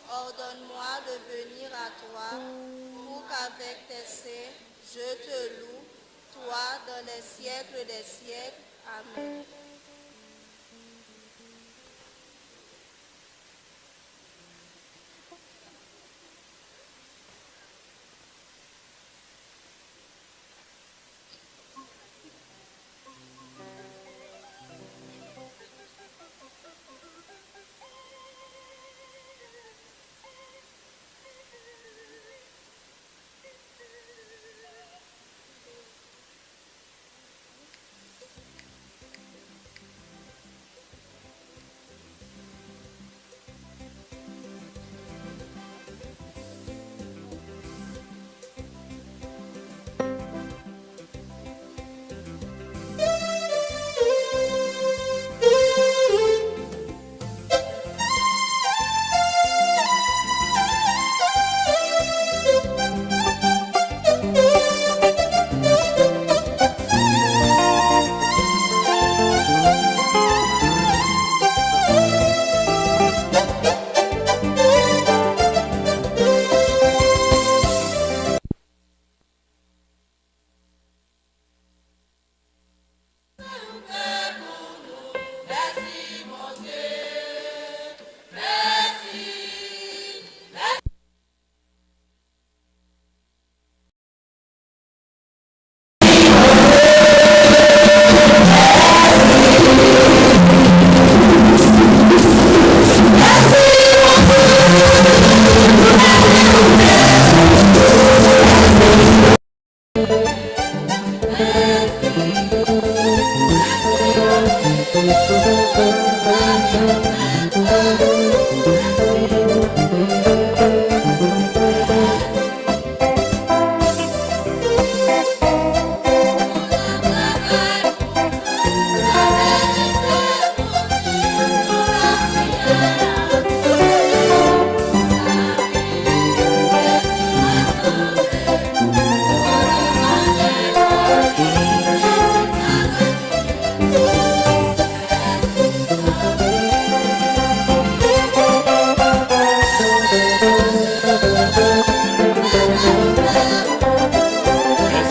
ordonne-moi de venir à toi, pour qu'avec tes saints, je te loue, toi, dans les siècles des siècles. Amen.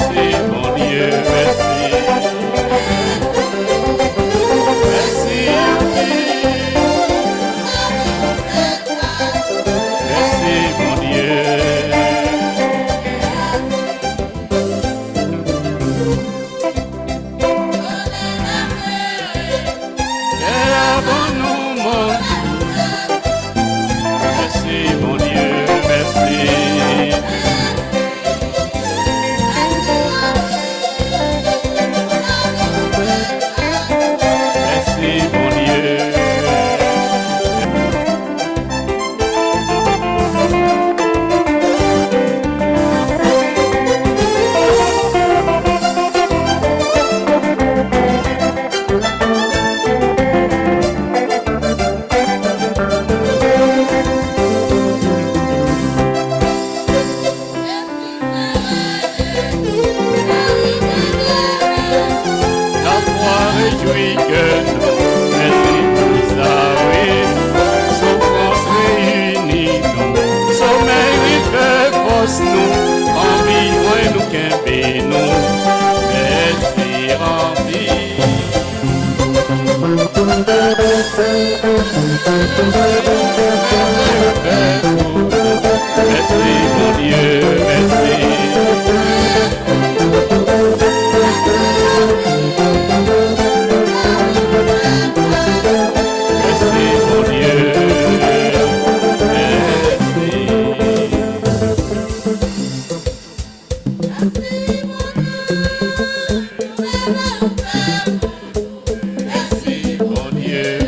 Merci, mon Dieu,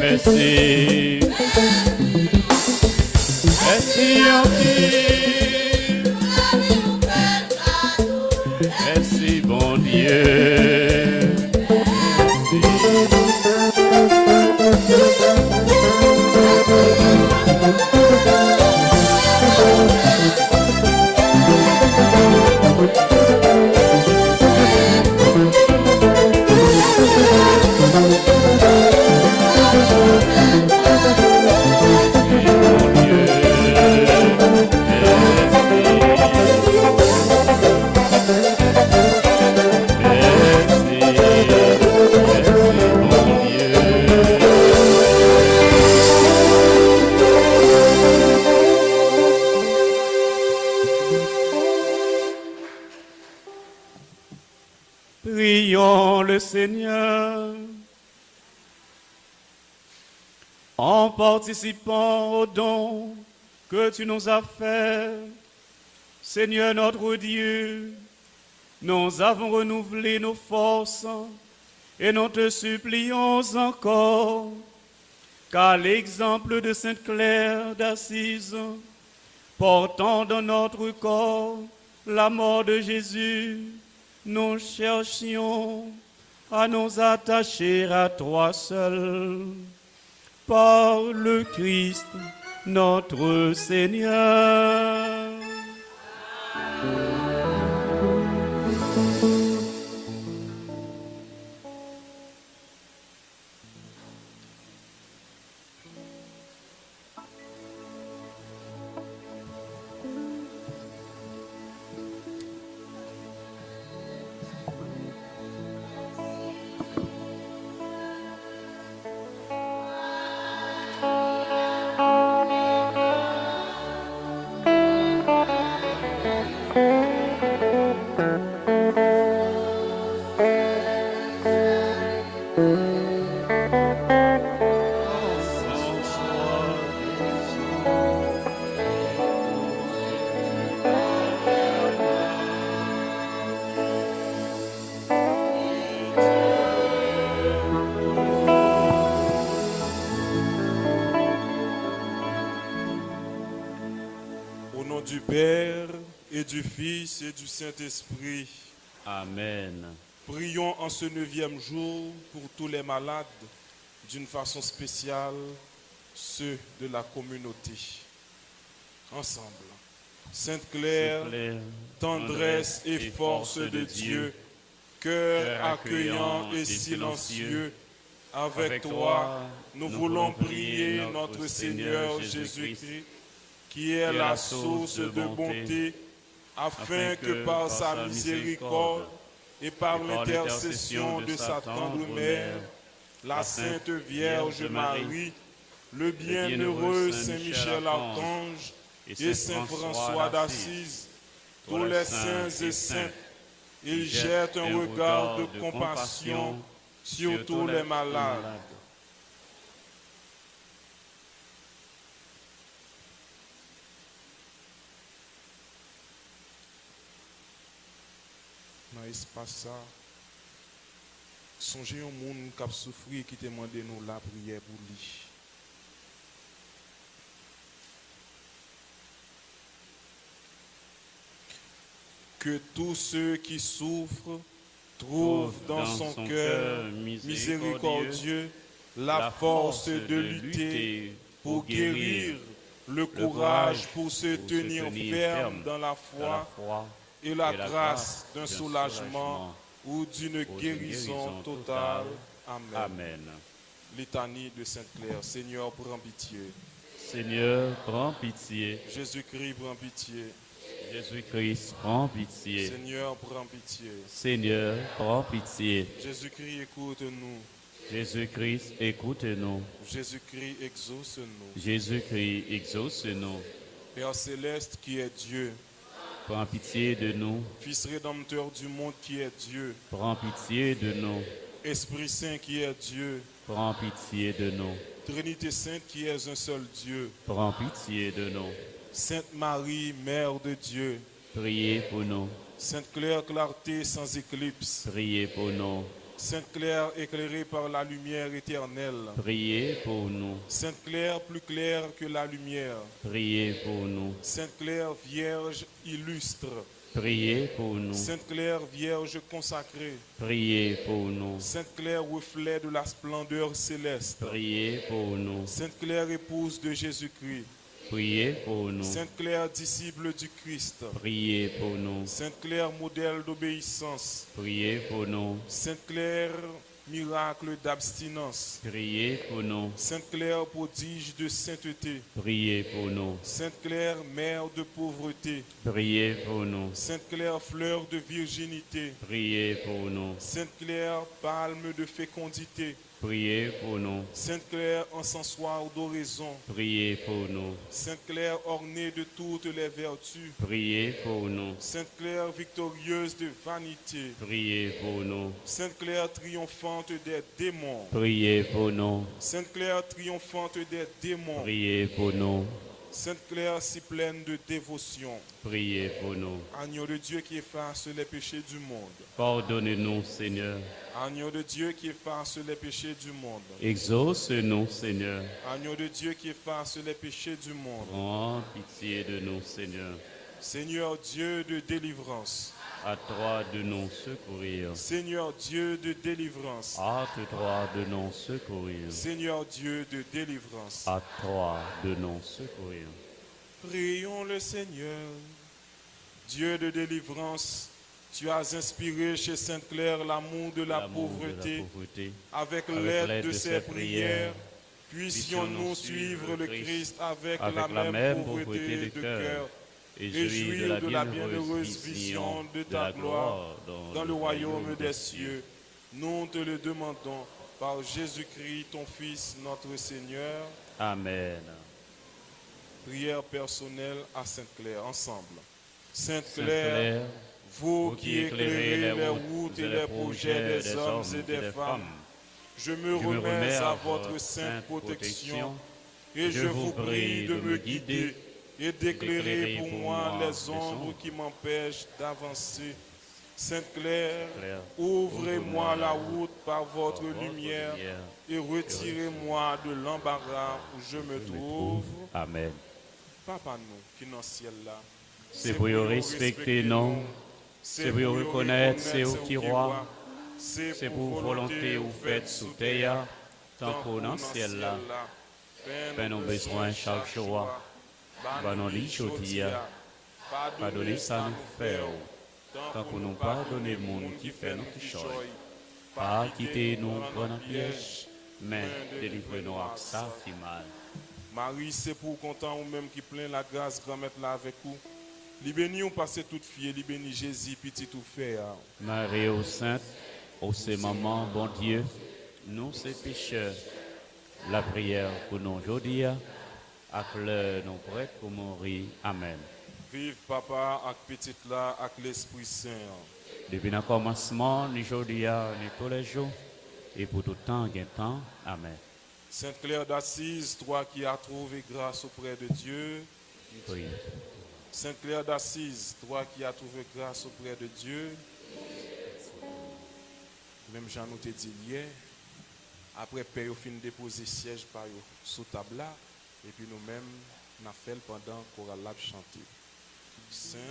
merci. Merci infiniment. Merci bon Dieu. Prions le Seigneur. En participant aux dons que tu nous as faits, Seigneur notre Dieu, nous avons renouvelé nos forces et nous te supplions encore qu'à l'exemple de Sainte Claire d'Assise, portant dans notre corps la mort de Jésus, nous cherchions à nous attacher à toi seul, par le Christ notre Seigneur. Au nom du Père et du Fils et du Saint-Esprit. Amen. Prions en ce 9e jour pour tous les malades, d'une façon spéciale, ceux de la communauté. Ensemble. Sainte Claire, tendresse et force de Dieu, cœur accueillant et silencieux, avec toi, nous voulons prier notre Seigneur Jésus-Christ, qui est la source de bonté, afin que par sa miséricorde et par l'intercession de sa tendre mère, la Sainte Vierge Marie, le bienheureux Saint Michel Archange et Saint François d'Assise, tous les saints et saintes, ils jettent un regard de compassion sur tous les malades. Dans l'espace ça, songez un monde qui a souffert et qui demande nous la prière pour lui. Que tous ceux qui souffrent trouvent dans son cœur miséricordieux la force de lutter pour guérir, le courage pour se tenir ferme dans la foi et la grâce d'un soulagement ou d'une guérison totale. Amen. Litanie de Sainte Claire. Seigneur, prends pitié. Seigneur, prends pitié. Jésus-Christ, prends pitié. Jésus-Christ, prends pitié. Seigneur, prends pitié. Seigneur, prends pitié. Jésus-Christ, écoute-nous. Jésus-Christ, écoute-nous. Jésus-Christ, exauce-nous. Jésus-Christ, exauce-nous. Père céleste qui est Dieu, prends pitié de nous. Fils rédempteur du monde qui est Dieu, prends pitié de nous. Esprit Saint qui est Dieu, prends pitié de nous. Trinité Sainte qui est un seul Dieu, prends pitié de nous. Sainte Marie, Mère de Dieu, priez pour nous. Sainte Claire, clarté sans éclipse, priez pour nous. Sainte Claire éclairée par la lumière éternelle. Priez pour nous. Sainte Claire plus claire que la lumière. Priez pour nous. Sainte Claire vierge illustre. Priez pour nous. Sainte Claire vierge consacrée. Priez pour nous. Sainte Claire reflet de la splendeur céleste. Priez pour nous. Sainte Claire épouse de Jésus-Christ. Priez pour nous. Sainte Claire disciple du Christ. Priez pour nous. Sainte Claire modèle d'obéissance. Priez pour nous. Sainte Claire miracle d'abstinence. Priez pour nous. Sainte Claire prodige de sainteté. Priez pour nous. Sainte Claire mère de pauvreté. Priez pour nous. Sainte Claire fleur de virginité. Priez pour nous. Sainte Claire palme de fécondité. Priez pour nous. Sainte Claire encensoir d'oraison. Priez pour nous. Sainte Claire ornée de toutes les vertus. Priez pour nous. Sainte Claire victorieuse de vanité. Priez pour nous. Sainte Claire triomphante des démons. Priez pour nous. Sainte Claire triomphante des démons. Priez pour nous. Sainte Claire si pleine de dévotion. Priez pour nous. Agneau de Dieu qui efface les péchés du monde. Pardonnez-nous, Seigneur. Agneau de Dieu qui efface les péchés du monde. Exauce-nous, Seigneur. Agneau de Dieu qui efface les péchés du monde. Prends pitié de nous, Seigneur. Seigneur Dieu de délivrance. À toi de nous secourir. Seigneur Dieu de délivrance. À toi de nous secourir. Seigneur Dieu de délivrance. À toi de nous secourir. Prions le Seigneur. Dieu de délivrance, tu as inspiré chez Sainte Claire l'amour de la pauvreté. Avec l'aide de ses prières, puissions-nous suivre le Christ avec la même pauvreté de cœur et jouir de la bienheureuse vision de ta gloire dans le royaume des cieux. Nous te le demandons par Jésus-Christ, ton Fils, notre Seigneur. Amen. Prière personnelle à Sainte Claire, ensemble. Sainte Claire, vous qui éclairez les routes et les projets des hommes et des femmes, je me remets à votre sainte protection et je vous prie de me guider et d'éclairer pour moi les ombres qui m'empêchent d'avancer. Sainte Claire, ouvrez-moi la route par votre lumière et retirez-moi de l'embarras où je me trouve. Amen. Papa nous qui dans le ciel là, c'est pour vous respecter nous, c'est pour vous reconnaître, c'est vous qui roi, c'est pour volonté vous faites sous terre, tant qu'on dans le ciel là. Père nos besoins chaque jour, nous lit aujourd'hui, pardonnez ça nous fait, tant qu'on nous pardonne le monde qui fait nous qui choy. Pas quitter nous dans le piège, mais délivrez-nous à ça qui mal. Marie, c'est pour content ou même qui plein la grâce grand-mère là avec vous. Li béni ou passez toute fille, li béni Jésus, petit tout fait. Marie ô Sainte, ô c'est maman, bon Dieu, nous ces pécheurs, la prière pour nous aujourd'hui, à l'heure nous prêts pour mourir. Amen. Vive papa, avec petite là, avec l'Esprit Saint. Depuis le commencement, ni aujourd'hui, ni tous les jours, et pour tout temps, gain temps. Amen. Sainte Claire d'Assise, toi qui as trouvé grâce auprès de Dieu. Oui. Sainte Claire d'Assise, toi qui as trouvé grâce auprès de Dieu. Même Jean nous te dit hier, après Père fin déposer siège par sous table là, et puis nous-mêmes, nous avons fait pendant qu'on a chanté. Sainte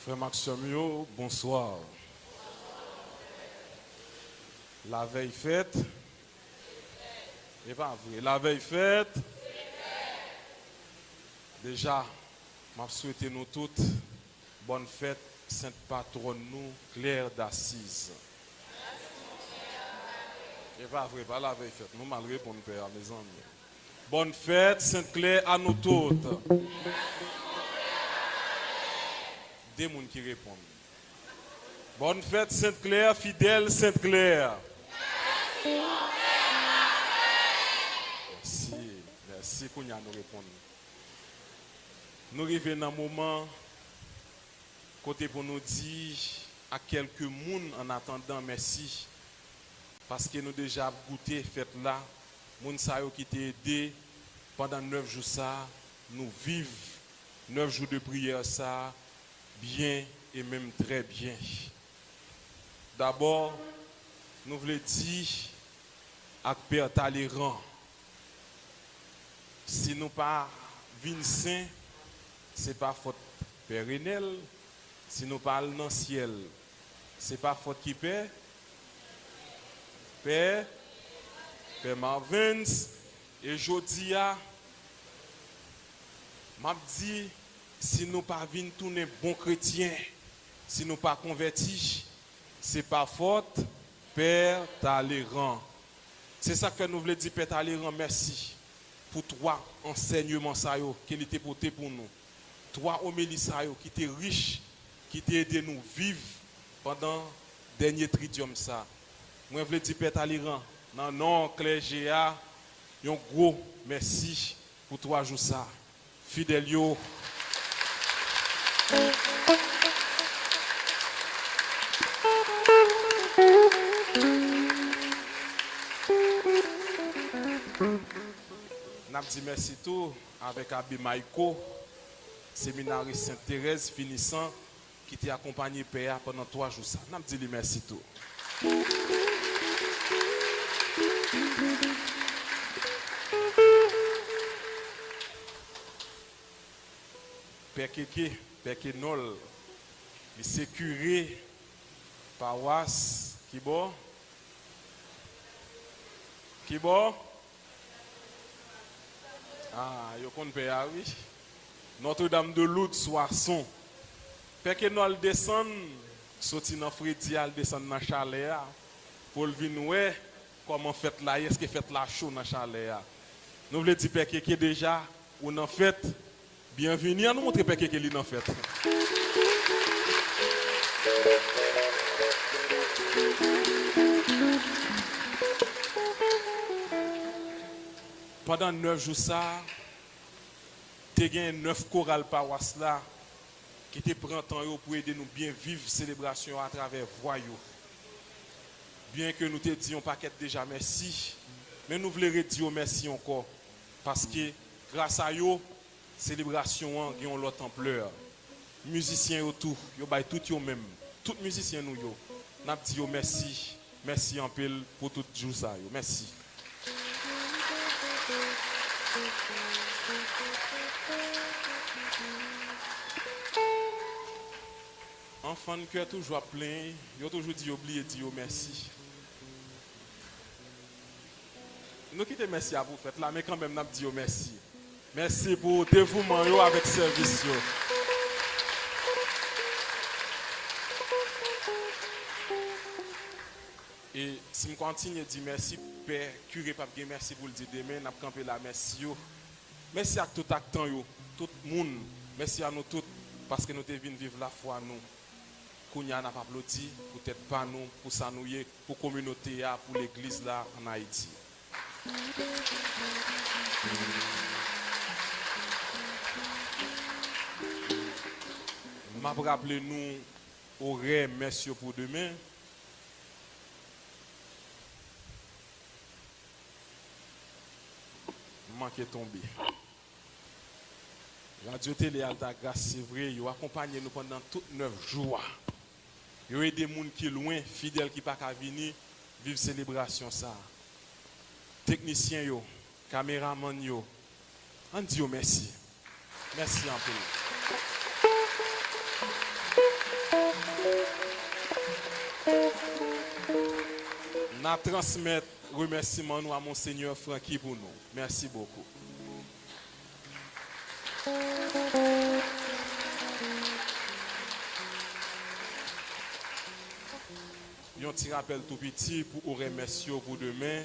Frère Maxime, bonsoir. La veille faite. Et pas vrai. La veille faite. Déjà, je souhaite nous toutes bonne fête, Sainte Patronne nous, Claire d'Assise. Et pas vrai, pas la veille fête. Nous mal répondre, Père, mes amis. Bonne fête, Sainte Claire à nous toutes. Des gens qui répondent. Bonne fête, Sainte Claire, fidèle Sainte Claire. Merci qu'on y a nous répondre. Nous arrivons dans un moment côté pour nous dire à quelques monde en attendant merci parce que nous déjà goûté fête là, moun sa yo qui t'ai aidé pendant 9 jours ça, nous vivons 9 jours de prière ça bien et même très bien. D'abord, nous voulons dire à Père Talleyrand, si nous pas Vincent, c'est pas faute Père Renel. Si nous parlons dans le ciel, c'est pas faute qui Père Marvins. Et Jodia, m'a dit, si nous pas venir tourner bon chrétien, si nous pas convertis, c'est pas faute Père Talleyrand. C'est ça que nous voulons dire, Père Talleyrand, merci pour trois enseignements qu'il était porté pour nous. Trois homélies qui étaient riches, qui t'a aidé nous vivre pendant le dernier tridium ça. Moi je veux dire Père Talleyrand, non non clergé un gros merci pour 3 jours ça. Fidèle yo. N'a dit merci tout avec Abi Maïko, séminariste Sainte-Thérèse finissant qui t'a accompagné Père pendant 3 jours ça. N'a dit merci tout. Père Keke Nol, il sécuré paroisse qui bon? Qui bon? Ah, yo kon Père oui. Notre-Dame de Lourdes Soissons. Père Keke Nol descend, sorti dans Frédi, al descend dans chalet pour venir ouais comment fête là, est-ce que fête là chaud dans chalet. Nous voulons dire Père Keke déjà ou en fête. Bienvenue à nous montrer Père Keke li nan fête. Pendant 9 jours ça, tu as 9 chorales paroisse là qui te prend temps pour aider nous bien vivre célébration à travers voyou. Bien que nous te disions paquet déjà merci, mais nous voulons redire merci encore parce que grâce à eux célébration qui ont l'autre ampleur. Musiciens autour, yo bay tout yo même. Tout musiciens nous yo. N'a dit yo merci. Merci en pile pour tout jour ça yo. Merci. Enfant de cœur toujours plein, yo toujours dit oublier dire merci. Nous quittons merci à vous faites là mais quand même n'a dit merci. Merci pour dévouement avec service. Et si je continue à dire merci, Père, curé, Pape, merci pour le dire demain, nous avons campé là, merci. Merci à tout acteur, tout le monde. Merci à nous tous parce que nous sommes venus vivre la foi nous. Kounia n'a pas applaudi, peut-être pas nous, pour ça nous, pour la communauté, pour l'église là en Haïti. Je rappelle nous au rêve, messieurs, pour demain. Manqué tombé. Radio Télé Alta Grâce, c'est vrai, ils ont accompagné nous pendant tous 9 jours. Ils ont aidé des gens qui sont loin, fidèles qui ne peuvent pas venir vivre célébration ça. Techniciens, caméramans, on dit merci. Merci un peu. n'a transmettre remerciements nous à Monseigneur Francky pour nous. Merci beaucoup. Un petit rappel tout petit pour remercier pour demain.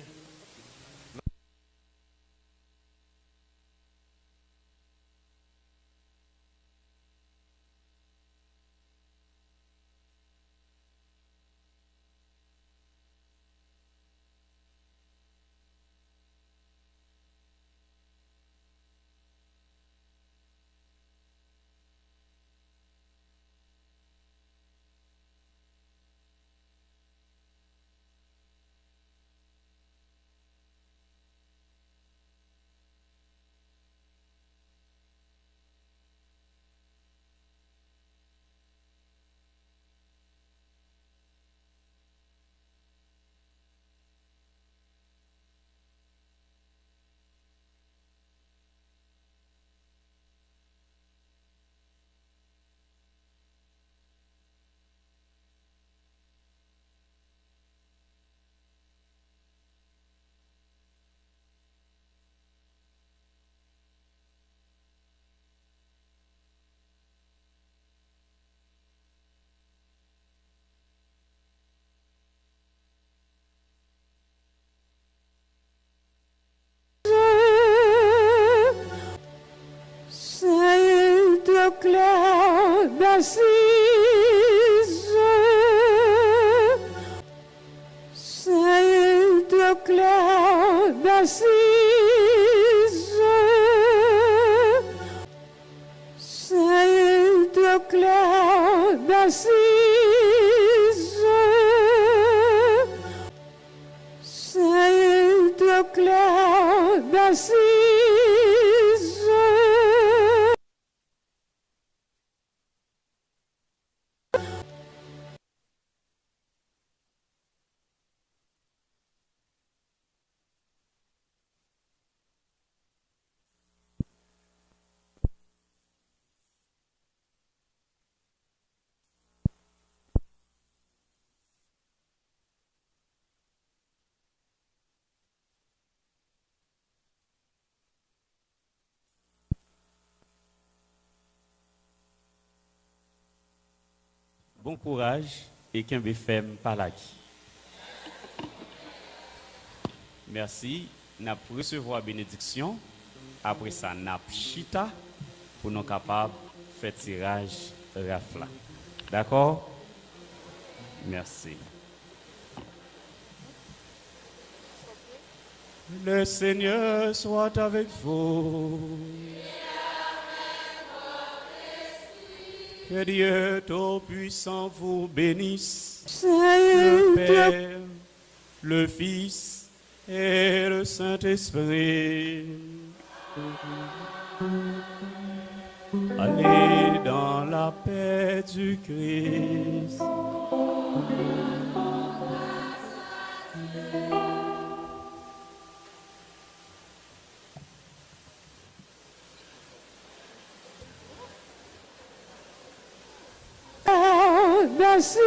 Claire d'Assise, Sainte Claire d'Assise, Sainte Claire d'Assise, Sainte Claire d'Assise. Bon courage et qu'un BFM par là. Merci. Nous recevoir bénédiction. Après ça, nous chita pour nous capables de faire tirage rafla. D'accord? Merci. Le Seigneur soit avec vous. Que Dieu Tout-Puissant vous bénisse, le Père, le Fils et le Saint-Esprit. Allez dans la paix du Christ. Merci.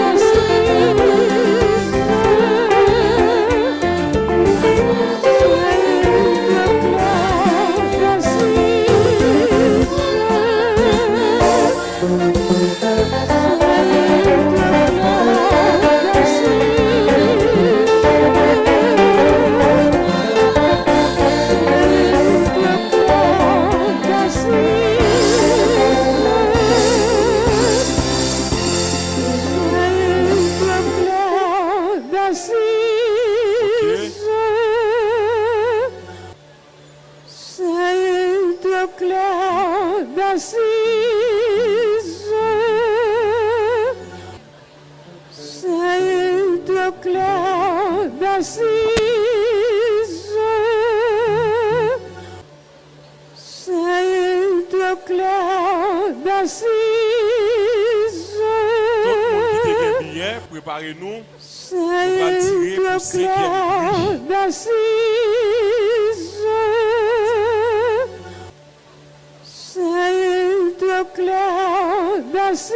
Yes. d'Assise, Sainte Claire d'Assise, Tout le monde qui te bien, préparez-nous. Sainte Claire d'Assise, Sainte Claire d'Assise,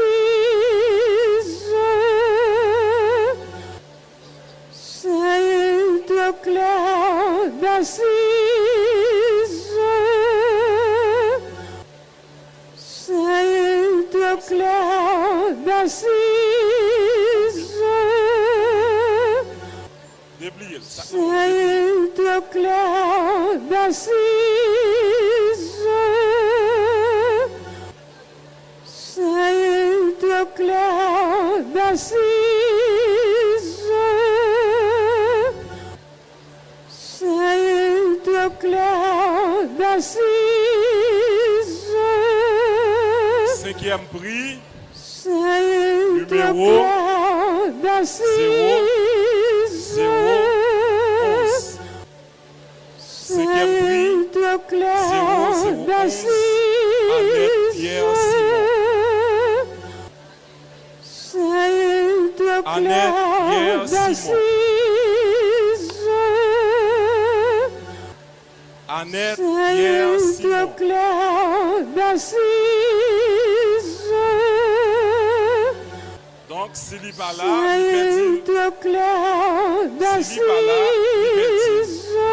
Sainte Claire d'Assise, Sainte Claire d'Assise, Dépliez. Sainte Claire d'Assise, Sainte Claire d'Assise, Sainte Claire d'Assise, Cinquième prix, Sainte numéro Claire d'Assise, 011. Cinquième prix, Sainte Claire 0011, d'Assise, Annette Pierre Simon. Sainte Annette Claire Pierre d'Assise, Simon. Annette Pierre Sainte Simon. Claire d'Assise, Donc, s'il n'est pas là, il peut dire. Sainte Claire S'il n'est pas là, il peut d'Assise,